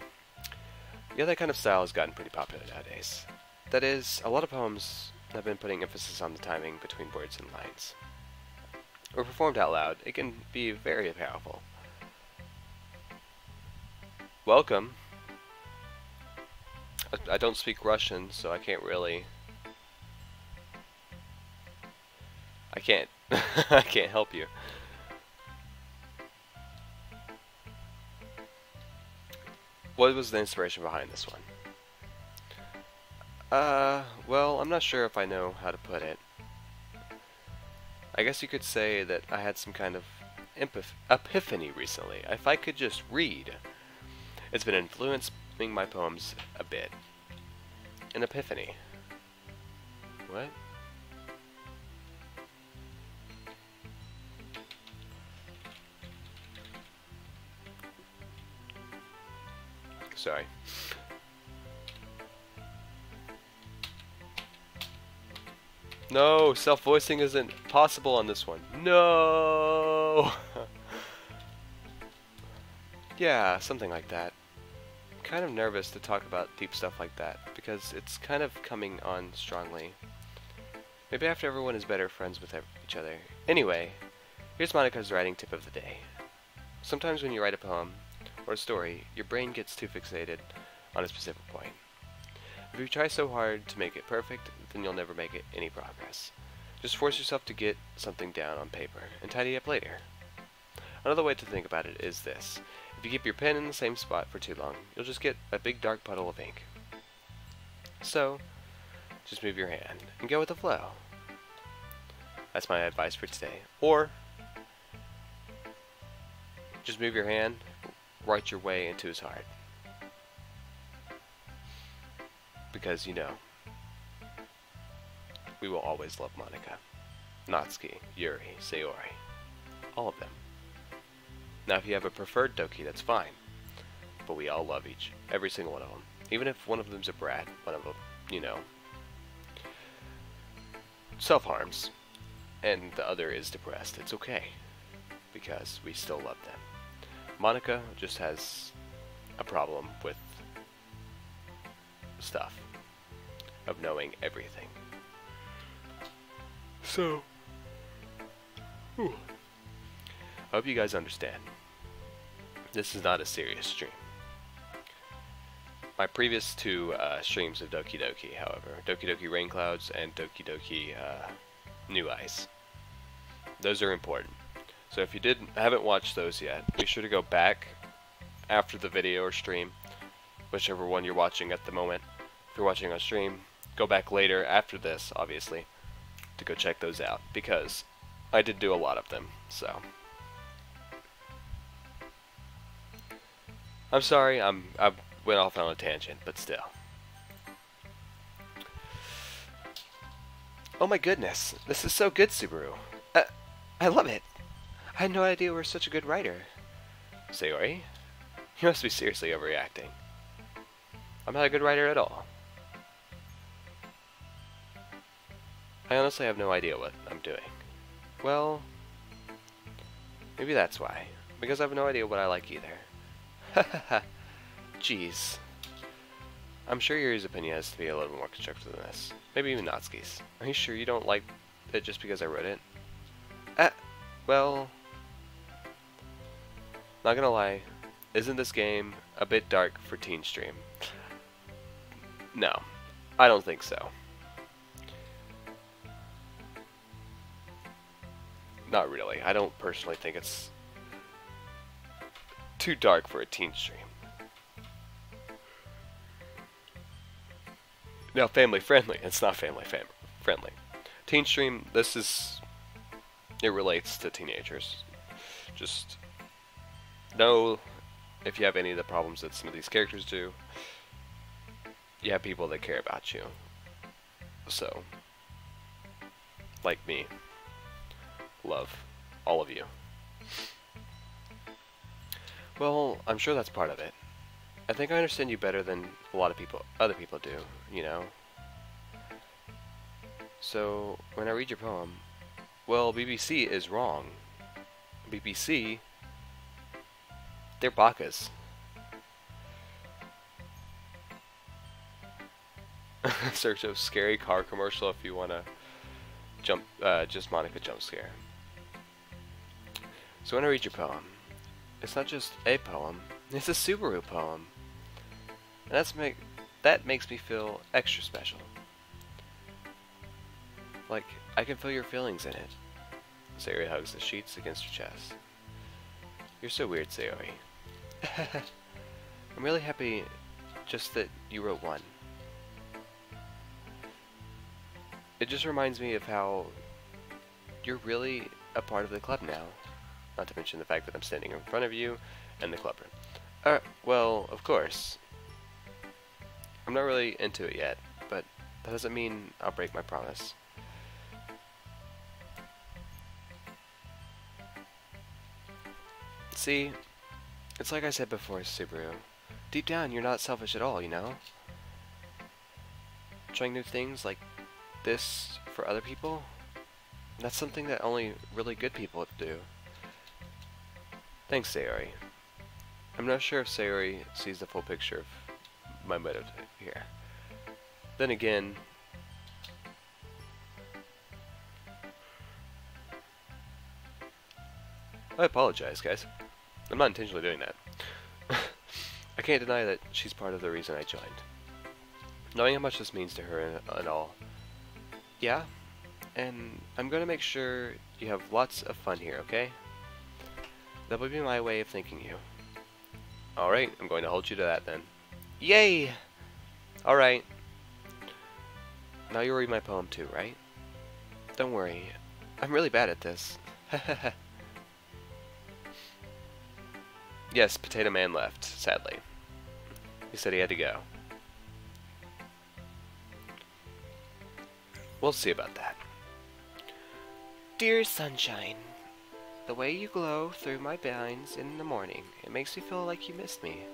Yeah, that kind of style has gotten pretty popular nowadays. That is, a lot of poems have been putting emphasis on the timing between words and lines. Or performed out loud, it can be very powerful. Welcome. I don't speak Russian, so I can't really... I can't... I can't help you. What was the inspiration behind this one? Well, I'm not sure if I know how to put it. I guess you could say that I had some kind of epiphany recently. If I could just read. It's been influencing my poems a bit. An epiphany. What? Sorry. No, self-voicing isn't possible on this one. No! Yeah, something like that. I'm kind of nervous to talk about deep stuff like that, because it's kind of coming on strongly. Maybe after everyone is better friends with each other. Anyway, here's Monica's writing tip of the day. Sometimes when you write a poem, or a story, your brain gets too fixated on a specific point. If you try so hard to make it perfect, then you'll never make it any progress. Just force yourself to get something down on paper, and tidy up later. Another way to think about it is this. If you keep your pen in the same spot for too long, you'll just get a big dark puddle of ink. So, just move your hand, and go with the flow. That's my advice for today. Or, just move your hand, write your way into his heart. Because, you know, we will always love Monica, Natsuki, Yuri, Sayori, all of them. Now, if you have a preferred Doki, that's fine, but we all love every single one of them. Even if one of them's a brat, one of them, you know, self-harms, and the other is depressed, it's okay, because we still love them. Monica just has a problem with stuff, of knowing everything. So, hope you guys understand. This is not a serious stream. My previous two streams of Doki Doki, however, Doki Doki Rain Clouds and Doki Doki New Ice, those are important. So if you haven't watched those yet, be sure to go back after the video or stream, whichever one you're watching at the moment. If you're watching on stream, go back later after this, obviously, to go check those out, because I did do a lot of them, so. I'm sorry, I went off on a tangent, but still. Oh my goodness, this is so good, Subaru. I love it. I had no idea you were such a good writer. Sayori, you must be seriously overreacting. I'm not a good writer at all. I honestly have no idea what I'm doing. Well, maybe that's why. Because I have no idea what I like either. Hahaha. Jeez. I'm sure Yuri's opinion has to be a little more constructive than this. Maybe even Natsuki's. Are you sure you don't like it just because I wrote it? Well, not gonna lie, isn't this game a bit dark for teen stream? No, I don't think so. Not really. I don't personally think it's too dark for a teen stream. Now, family friendly. It's not family friendly. Teen stream, it relates to teenagers. Just know if you have any of the problems that some of these characters do, you have people that care about you. So, like me, love all of you. Well, I'm sure that's part of it. I think I understand you better than a lot of other people do, you know. So, when I read your poem, well, BBC is wrong. BBC, they're bakas. Search a scary car commercial if you want to just Monica jump scare. So when I read your poem, it's not just a poem, it's a Subaru poem. And that makes me feel extra special. Like, I can feel your feelings in it. Sayori hugs the sheets against her chest. You're so weird, Sayori. I'm really happy just that you wrote one. It just reminds me of how you're really a part of the club now. Not to mention the fact that I'm standing in front of you and the club room. Well, of course. I'm not really into it yet, but that doesn't mean I'll break my promise. See, it's like I said before, Subaru. Deep down, you're not selfish at all, you know? Trying new things like this for other people, that's something that only really good people do. Thanks, Sayori. I'm not sure if Sayori sees the full picture of my motive here. Then again, I apologize, guys. I'm not intentionally doing that. I can't deny that she's part of the reason I joined. Knowing how much this means to her and all. Yeah, and I'm going to make sure you have lots of fun here, okay? That would be my way of thanking you. Alright, I'm going to hold you to that then. Yay! Alright. Now you'll read my poem too, right? Don't worry, I'm really bad at this. Yes, Potato Man left, sadly. He said he had to go. We'll see about that. Dear sunshine, the way you glow through my blinds in the morning, it makes me feel like you missed me.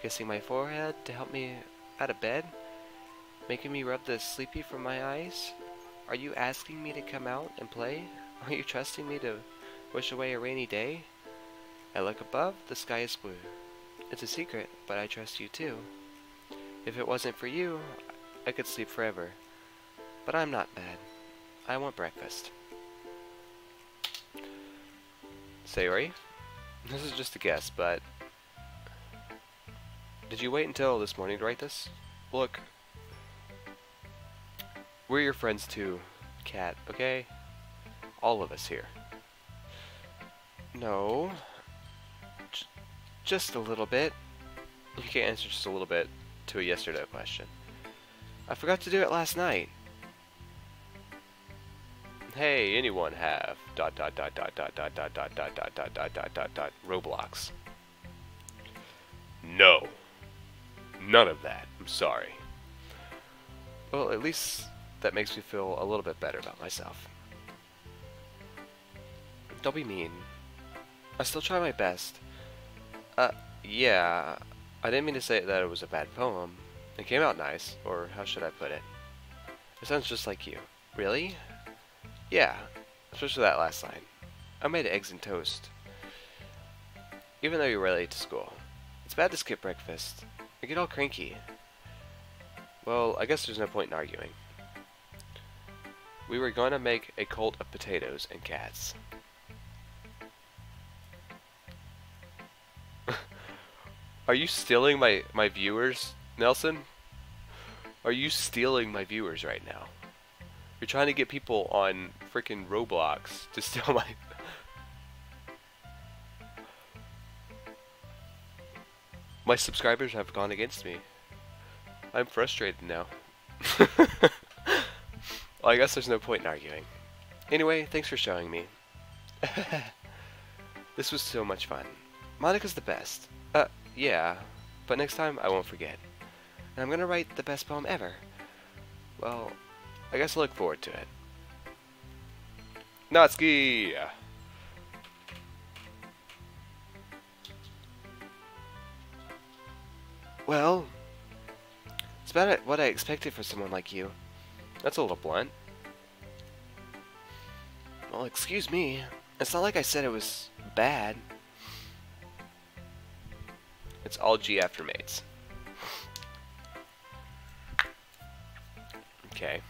Kissing my forehead to help me out of bed, making me rub the sleepy from my eyes. Are you asking me to come out and play? Are you trusting me to wish away a rainy day? I look above, the sky is blue. It's a secret, but I trust you too. If it wasn't for you, I could sleep forever. But I'm not bad. I want breakfast. Sayori? This is just a guess, but... Did you wait until this morning to write this? Look. We're your friends too, Cat, okay? All of us here. No. Just a little bit. You can't answer just a little bit to a yes or no question. I forgot to do it last night. Hey, anyone have ... Roblox? No. None of that. I'm sorry. Well, at least that makes me feel a little bit better about myself. Don't be mean. I still try my best. Yeah. I didn't mean to say that it was a bad poem. It came out nice, or how should I put it? It sounds just like you. Really? Yeah, especially that last line. I made eggs and toast. Even though you were late to school. It's bad to skip breakfast. I get all cranky. Well, I guess there's no point in arguing. We were going to make a cult of potatoes and cats. Are you stealing my viewers, Nelson? Are you stealing my viewers right now? You're trying to get people on freaking Roblox to steal my... My subscribers have gone against me. I'm frustrated now. Well, I guess there's no point in arguing. Anyway, thanks for showing me. This was so much fun. Monica's the best. Yeah, but next time I won't forget. And I'm gonna write the best poem ever. Well, I guess I look forward to it. Natsuki! Well, it's about what I expected for someone like you. That's a little blunt. Well, excuse me. It's not like I said it was bad. It's all G aftermates. Okay.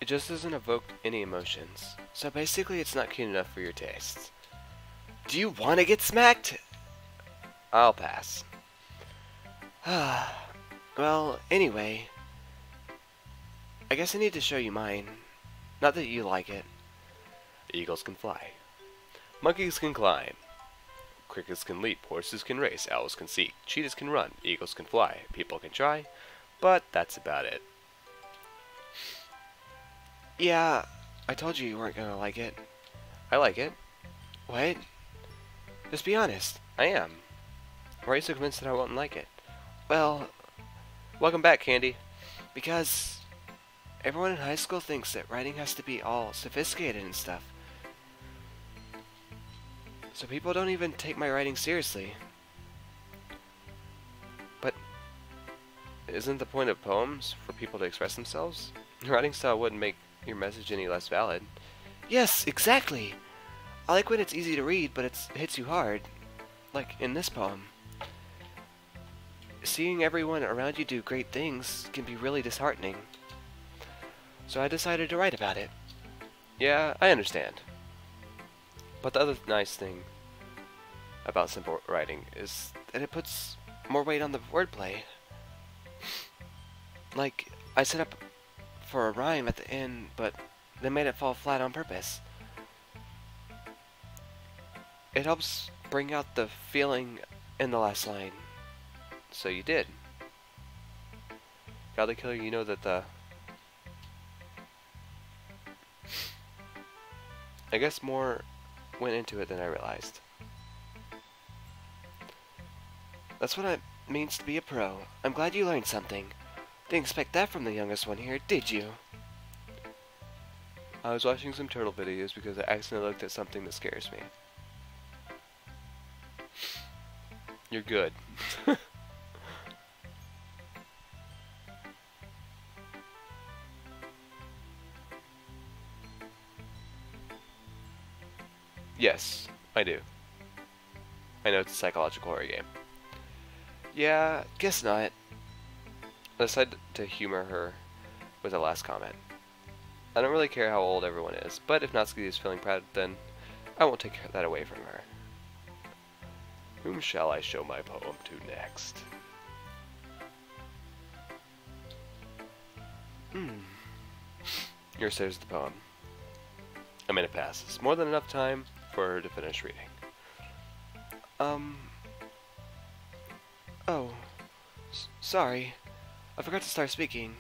It just doesn't evoke any emotions. So basically it's not cute enough for your tastes. Do you want to get smacked? I'll pass. Well, anyway. I guess I need to show you mine. Not that you like it. Eagles can fly. Monkeys can climb. Crickets can leap. Horses can race. Owls can seek. Cheetahs can run. Eagles can fly. People can try. But that's about it. Yeah, I told you weren't gonna like it. I like it. What? Just be honest. I am. Why are you so convinced that I won't like it? Well, welcome back, Candy. Because everyone in high school thinks that writing has to be all sophisticated and stuff. So people don't even take my writing seriously. But isn't the point of poems for people to express themselves? Your writing style wouldn't make your message any less valid. Yes, exactly. I like when it's easy to read, but it hits you hard. Like in this poem. Seeing everyone around you do great things can be really disheartening. So I decided to write about it. Yeah, I understand. But the other nice thing about simple writing is that it puts more weight on the wordplay. Like, I set up for a rhyme at the end, but they made it fall flat on purpose. It helps bring out the feeling in the last line. So you did. Godly Killer, you know that the... I guess more went into it than I realized. That's what it means to be a pro. I'm glad you learned something. Didn't expect that from the youngest one here, did you? I was watching some turtle videos because I accidentally looked at something that scares me. You're good. Yes, I do. I know it's a psychological horror game. Yeah, guess not. I decided to humor her with a last comment. I don't really care how old everyone is, but if Natsuki is feeling proud, then I won't take that away from her. Whom shall I show my poem to next? Here says the poem. A minute passes. More than enough time for her to finish reading. Oh. Sorry. I forgot to start speaking.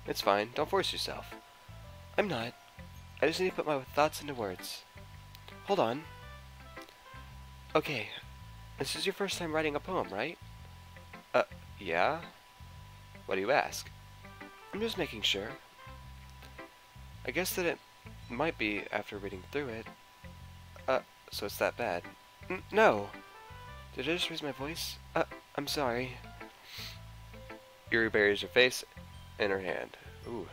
It's fine. Don't force yourself. I'm not. I just need to put my thoughts into words. Hold on. Okay. This is your first time writing a poem, right? Yeah? What do you ask? I'm just making sure. I guess that it might be after reading through it. So it's that bad. No! Did I just raise my voice? I'm sorry. Yuri buries her face in her hand. Ooh.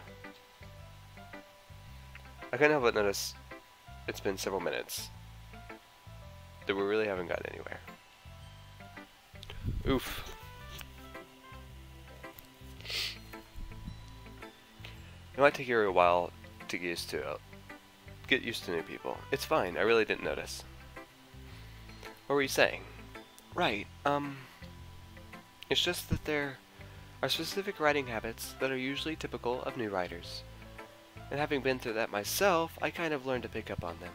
I couldn't help but notice it's been several minutes that we really haven't gotten anywhere. Oof. It might take you a while to get used to new people. It's fine, I really didn't notice. What were you saying? Right, it's just that there are specific writing habits that are usually typical of new writers. And having been through that myself, I kind of learned to pick up on them.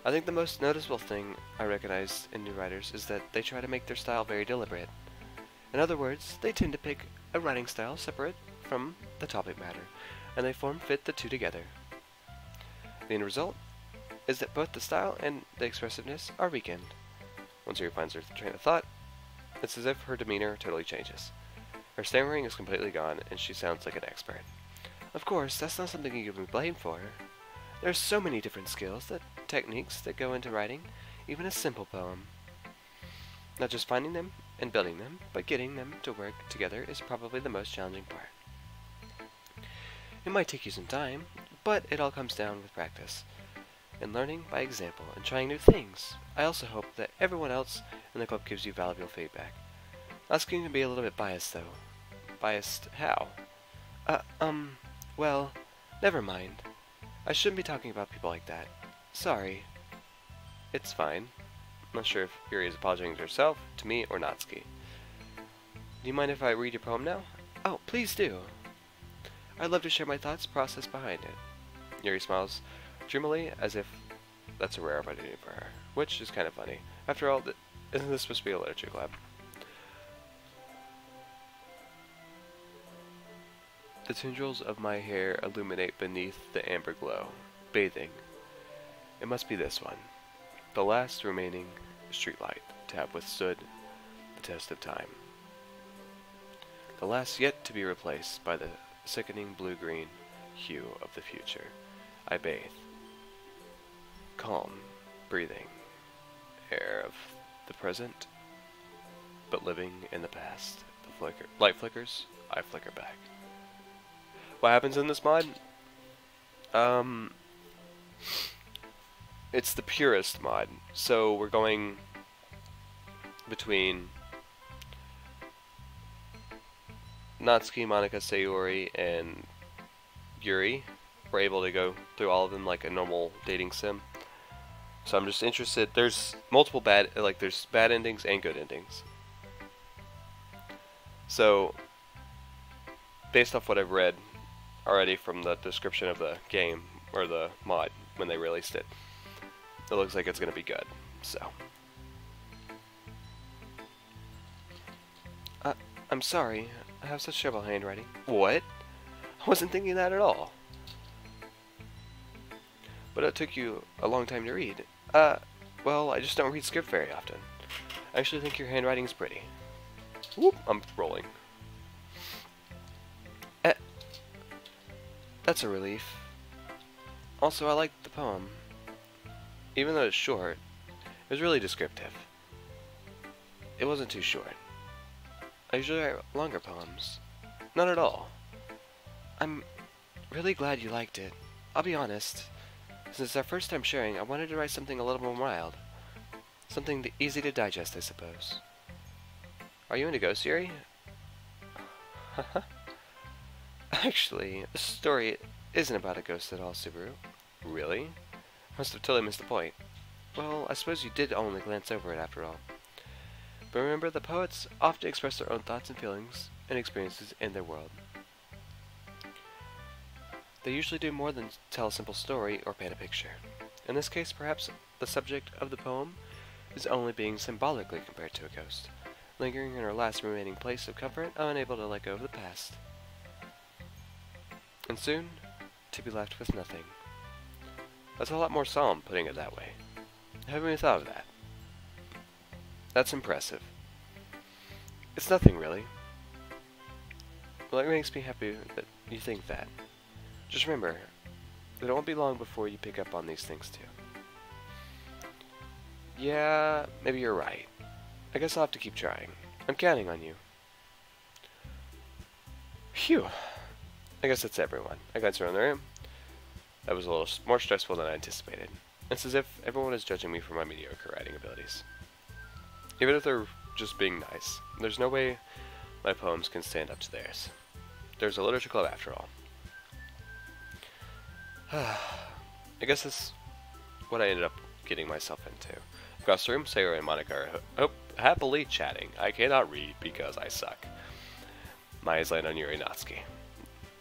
I think the most noticeable thing I recognize in new writers is that they try to make their style very deliberate. In other words, they tend to pick a writing style separate from the topic matter, and they fit the two together. The end result is that both the style and the expressiveness are weakened. Once Yuri finds her train of thought, it's as if her demeanor totally changes. Her stammering is completely gone, and she sounds like an expert. Of course, that's not something you can be blamed for. There's so many different skills, techniques that go into writing, even a simple poem. Not just finding them and building them, but getting them to work together is probably the most challenging part. It might take you some time, but it all comes down with practice, and learning by example, and trying new things. I also hope that everyone else in the club gives you valuable feedback. That's going to be a little bit biased, though. Biased how? Well, never mind. I shouldn't be talking about people like that. Sorry. It's fine. I'm not sure if Yuri is apologizing to herself, to me, or Natsuki. Do you mind if I read your poem now? Oh, please do. I'd love to share my thoughts process behind it. Yuri smiles dreamily, as if that's a rare opportunity for her, which is kind of funny. After all, isn't this supposed to be a literature club? The tendrils of my hair illuminate beneath the amber glow, bathing. It must be this one, the last remaining streetlight to have withstood the test of time. The last yet to be replaced by the sickening blue-green hue of the future. I bathe. Calm, breathing, air of the present, but living in the past. The light flickers, I flicker back. What happens in this mod? It's the Purist mod. So we're going between Natsuki, Monika, Sayori, and Yuri. We're able to go through all of them like a normal dating sim. So I'm just interested. There's multiple there's bad endings and good endings. So, based off what I've read already from the description of the game, or the mod, when they released it, it looks like it's going to be good. So, I'm sorry. I have such terrible handwriting. What? I wasn't thinking that at all. But it took you a long time to read. Well, I just don't read script very often. I actually think your handwriting's pretty. Whoop, I'm rolling. That's a relief. Also, I liked the poem. Even though it's short, it was really descriptive. It wasn't too short. I usually write longer poems. Not at all. I'm really glad you liked it. I'll be honest. Since it's our first time sharing, I wanted to write something a little more mild. Something easy to digest, I suppose. Are you into ghost, Yuri? Actually, the story isn't about a ghost at all, Subaru. Really? Must have totally missed the point. Well, I suppose you did only glance over it after all. But remember, the poets often express their own thoughts and feelings and experiences in their world. They usually do more than tell a simple story or paint a picture. In this case, perhaps the subject of the poem is only being symbolically compared to a ghost, lingering in her last remaining place of comfort, unable to let go of the past. And soon, to be left with nothing. That's a lot more solemn, putting it that way. I haven't even thought of that. That's impressive. It's nothing, really. Well, it makes me happy that you think that. Just remember, it won't be long before you pick up on these things, too. Yeah, maybe you're right. I guess I'll have to keep trying. I'm counting on you. Phew. I guess that's everyone. I glanced around the room. That was a little more stressful than I anticipated. It's as if everyone is judging me for my mediocre writing abilities. Even if they're just being nice, there's no way my poems can stand up to theirs. There's a literature club after all. I guess that's what I ended up getting myself into. Across the room, Sarah and Monica are happily chatting. I cannot read because I suck. My eyes land on Yuri Natsuki.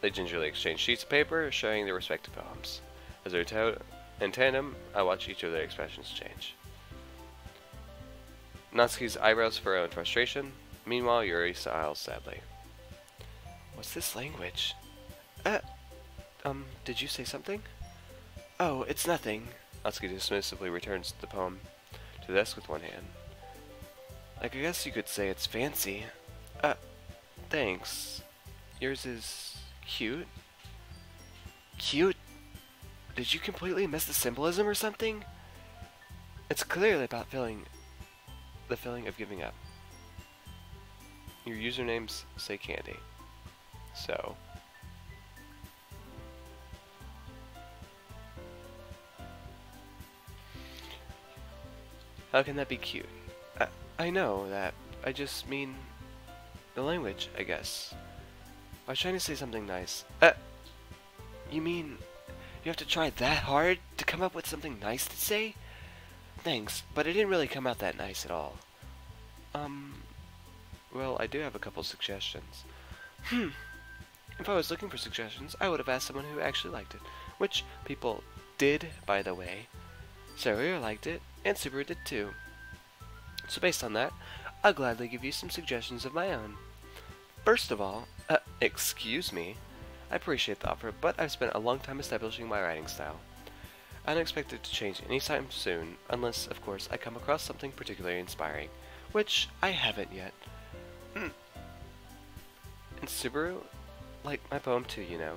They gingerly exchange sheets of paper, showing their respective poems. As they're in tandem, I watch each of their expressions change. Natsuki's eyebrows furrow in frustration. Meanwhile, Yuri smiles sadly. What's this language? Did you say something? Oh, it's nothing. Natsuki dismissively returns the poem to the desk with one hand. Like, I guess you could say it's fancy. Thanks. Yours is cute. Cute? Did you completely miss the symbolism or something? It's clearly about the feeling of giving up. Your usernames say candy. So... how can that be cute? I know that. I just mean... the language, I guess. I was trying to say something nice. You mean... you have to try that hard to come up with something nice to say? Thanks, but it didn't really come out that nice at all. Well, I do have a couple suggestions. If I was looking for suggestions, I would have asked someone who actually liked it. Which people did, by the way. Sarah liked it, and Subaru did too. So based on that, I'll gladly give you some suggestions of my own. First of all, excuse me. I appreciate the offer, but I've spent a long time establishing my writing style. I don't expect it to change anytime soon, unless, of course, I come across something particularly inspiring, which I haven't yet. And Subaru liked my poem too, you know.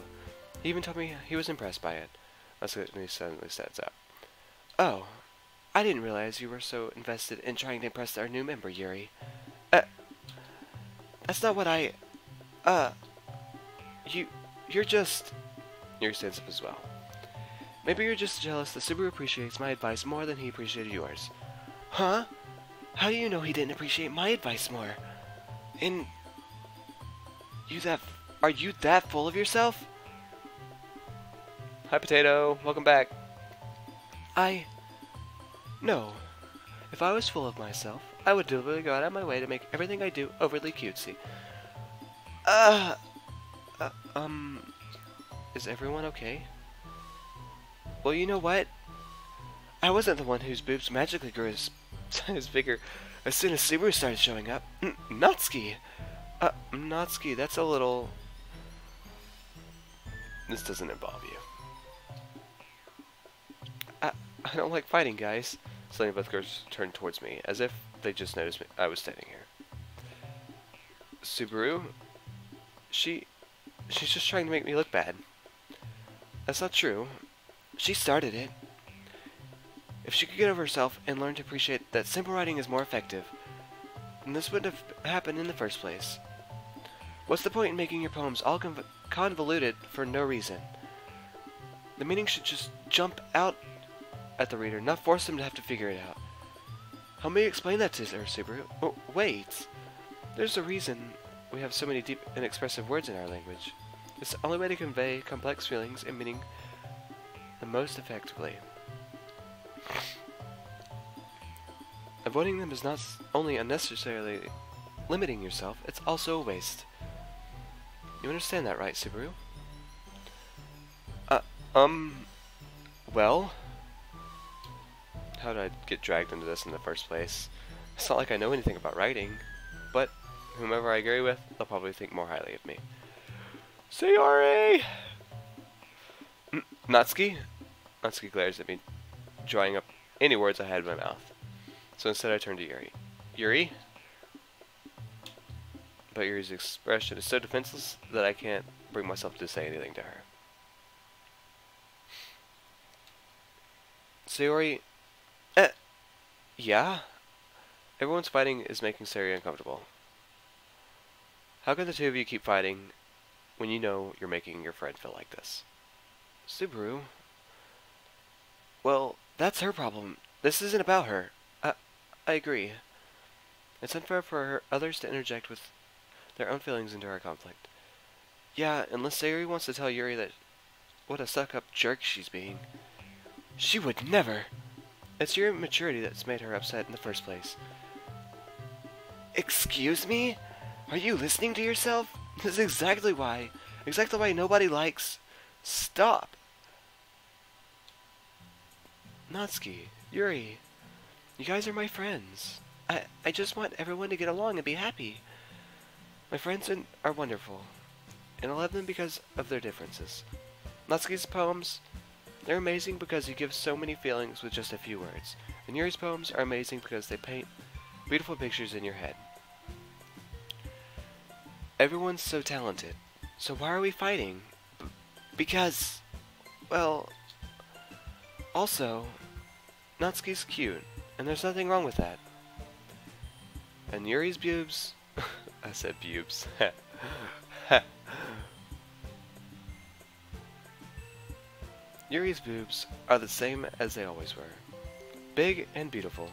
He even told me he was impressed by it. That's when he suddenly stands up. Oh, I didn't realize you were so invested in trying to impress our new member, Yuri. That's not what I... You're just... Yuri stands up as well. Maybe you're just jealous that Subaru appreciates my advice more than he appreciated yours. Huh? How do you know he didn't appreciate my advice more? And... Are you that full of yourself? Hi, Potato. Welcome back. No. If I was full of myself, I would deliberately go out of my way to make everything I do overly cutesy. Is everyone okay? Well, you know what? I wasn't the one whose boobs magically grew as bigger as soon as Subaru started showing up. Natsuki! Natsuki, that's a little... This doesn't involve you. I don't like fighting, guys. Suddenly both girls turned towards me, as if they just noticed I was standing here. Subaru? She's just trying to make me look bad. That's not true. She started it. If she could get over herself and learn to appreciate that simple writing is more effective, then this wouldn't have happened in the first place. What's the point in making your poems all convoluted for no reason? The meaning should just jump out at the reader, not force them to have to figure it out. Help me explain that to her, Subaru. Oh, wait. There's a reason we have so many deep and expressive words in our language. It's the only way to convey complex feelings and meaning the most effectively. Avoiding them is not only unnecessarily limiting yourself, it's also a waste. You understand that, right, Subaru? Well? How did I get dragged into this in the first place? It's not like I know anything about writing, but whomever I agree with, they'll probably think more highly of me. Sayori! Natsuki? Natsuki glares at me, drawing up any words I had in my mouth. So instead I turn to Yuri. Yuri? But Yuri's expression is so defenseless that I can't bring myself to say anything to her. Sayori? Yeah? Everyone's fighting is making Sayori uncomfortable. How can the two of you keep fighting when you know you're making your friend feel like this? Subaru? Well, that's her problem. This isn't about her. I agree. It's unfair for others to interject with their own feelings into our conflict. Yeah, unless Sayori wants to tell Yuri that what a stuck-up jerk she's being. She would never! It's your immaturity that's made her upset in the first place. Excuse me? Are you listening to yourself? This is exactly why nobody likes... Stop! Natsuki, Yuri, you guys are my friends. I just want everyone to get along and be happy. My friends are wonderful, and I love them because of their differences. Natsuki's poems, they're amazing because he gives so many feelings with just a few words. And Yuri's poems are amazing because they paint beautiful pictures in your head. Everyone's so talented. So why are we fighting? Because, well, also, Natsuki's cute, and there's nothing wrong with that. And Yuri's boobs, I said boobs. Yuri's boobs are the same as they always were. Big and beautiful.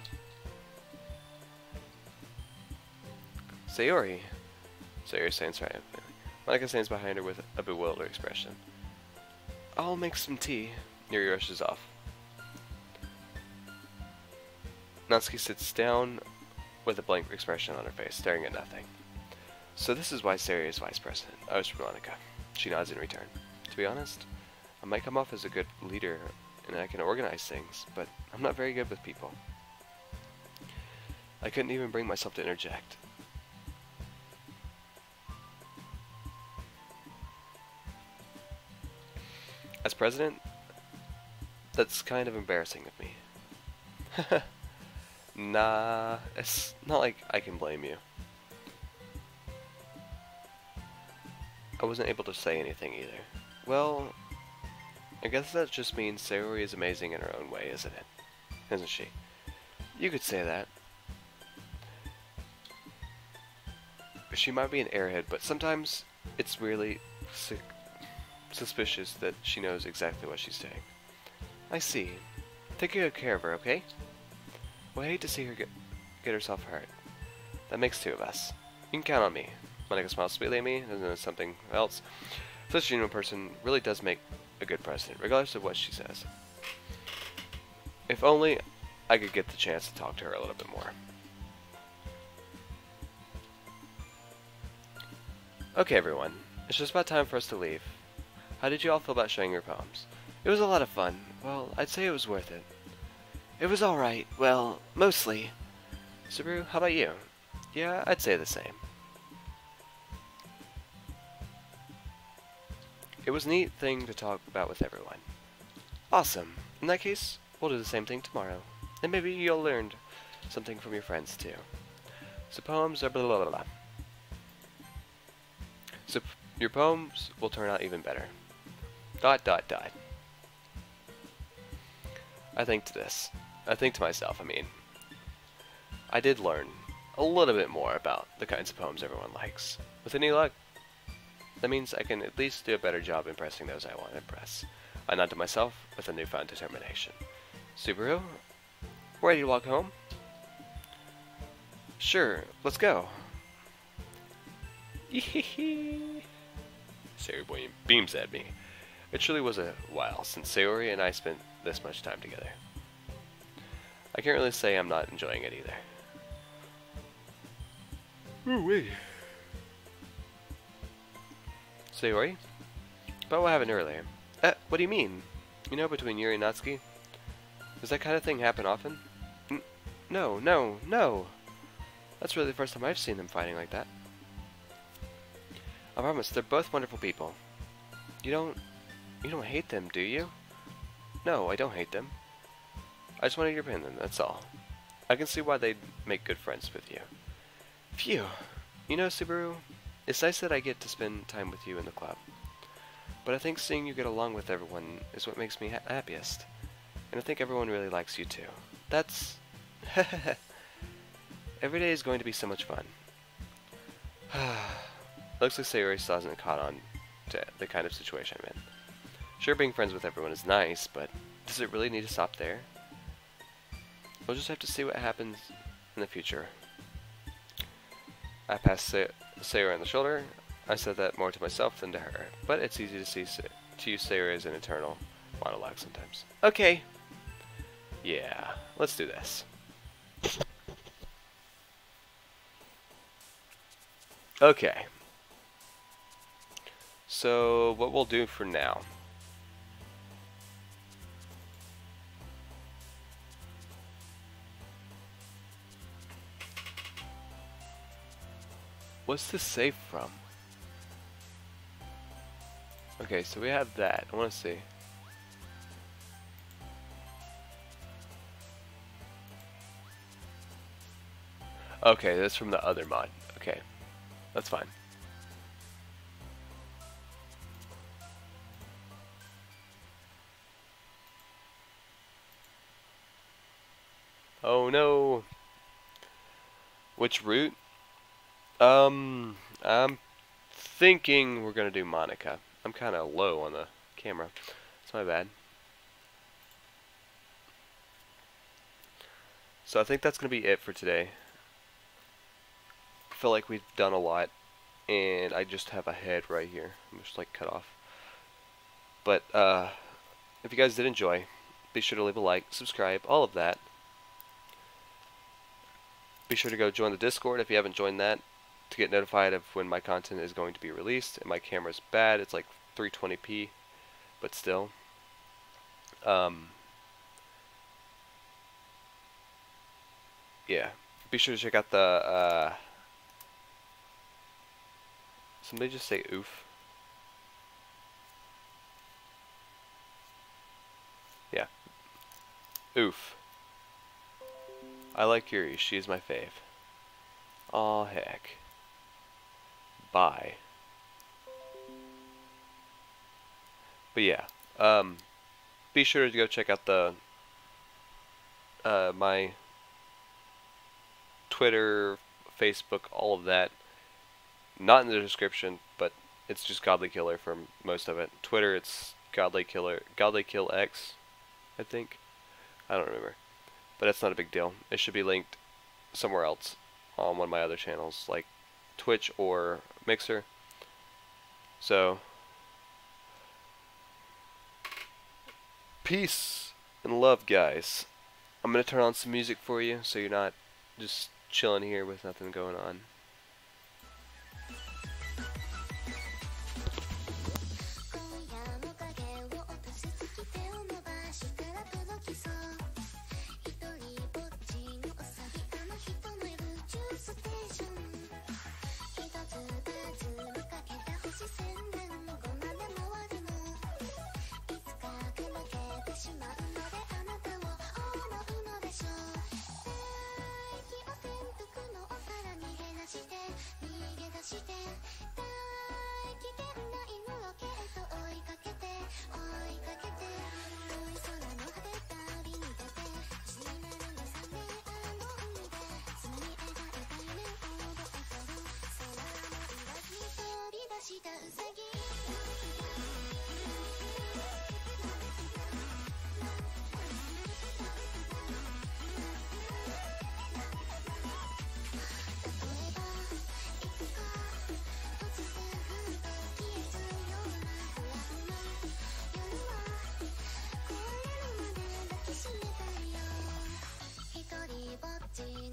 Sayori. Sayori stands right. Monika stands behind her with a bewildered expression. I'll make some tea. Yuri rushes off. Natsuki sits down with a blank expression on her face, staring at nothing. So this is why Sayori is vice president. I was from Monika. She nods in return. To be honest, I might come off as a good leader, and I can organize things, but I'm not very good with people. I couldn't even bring myself to interject. As president, that's kind of embarrassing of me. Nah, it's not like I can blame you. I wasn't able to say anything either. Well, I guess that just means Sayori is amazing in her own way, isn't it? Isn't she? You could say that. She might be an airhead, but sometimes it's really suspicious that she knows exactly what she's saying. I see. Take good care of her, okay? Well, I hate to see her get herself hurt. That makes two of us. You can count on me. Monika smiles sweetly at me, and then something else. Such a genuine person really does make a good president, regardless of what she says. If only I could get the chance to talk to her a little bit more. Okay, everyone. It's just about time for us to leave. How did you all feel about sharing your poems? It was a lot of fun. Well, I'd say it was worth it. It was alright. Well, mostly. Subaru, how about you? Yeah, I'd say the same. It was a neat thing to talk about with everyone. Awesome. In that case, we'll do the same thing tomorrow. And maybe you'll learn something from your friends, too. So poems are blah blah blah blah. So your poems will turn out even better. ... I think to myself, I did learn a little bit more about the kinds of poems everyone likes. With any luck, that means I can at least do a better job impressing those I want to impress. I nod to myself with a newfound determination. Subaru, ready to walk home? Sure, let's go. Sayori beams at me. It truly was a while since Sayori and I spent this much time together. I can't really say I'm not enjoying it either. Ooh-wee. Sayori? About what happened earlier. What do you mean? You know, between Yuri and Natsuki? Does that kind of thing happen often? No, no, no! That's really the first time I've seen them fighting like that. I promise, they're both wonderful people. You don't hate them, do you? No, I don't hate them. I just wanted your opinion, that's all. I can see why they'd make good friends with you. Phew. You know, Subaru, it's nice that I get to spend time with you in the club. But I think seeing you get along with everyone is what makes me happiest. And I think everyone really likes you too. That's... Every day is going to be so much fun. Looks like Sayori still hasn't caught on to the kind of situation I'm in. Sure, being friends with everyone is nice, but does it really need to stop there? We'll just have to see what happens in the future. I passed Sayori on the shoulder. I said that more to myself than to her, but it's easy to use Sayori as an eternal monologue sometimes. Okay. Yeah, let's do this. Okay. So, what we'll do for now. What's this save from? Okay, so we have that. I want to see. Okay, that's from the other mod. Okay, that's fine. Oh no! Which route? I'm thinking we're gonna do Monica. I'm kind of low on the camera. It's my bad. So I think that's gonna be it for today. I feel like we've done a lot, and I just have a head right here. I'm just like cut off. But if you guys did enjoy, be sure to leave a like, subscribe, all of that. Be sure to go join the Discord if you haven't joined that, to get notified of when my content is going to be released. And my camera's bad, it's like 320p, but still. Yeah, be sure to check out the, somebody just say oof. Yeah, oof. I like Yuri, she's my fave. Aw, heck. Bye. But yeah, be sure to go check out the my Twitter, Facebook, all of that. Not in the description, but it's just Godly Killer for most of it. Twitter, it's Godly Killer, Godly Kill X, I think. I don't remember, but that's not a big deal. It should be linked somewhere else on one of my other channels, like Twitch or Mixer. So, peace and love, guys. I'm gonna turn on some music for you, so you're not just chilling here with nothing going on.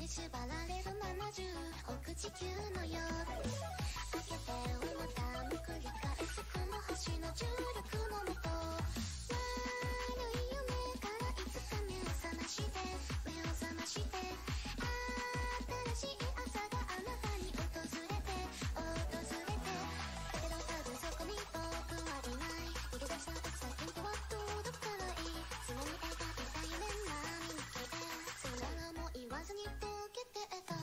縛られる70億地球の夜開けてをまたも繰り返すこの星の重力のもと悪い夢からいつか目を覚まして新しい朝があなたに訪れてだけど多分そこに僕はいない逃げ出した奥先とは届かない常に描いた夢並みに消えてさよならも言わずに溶けてた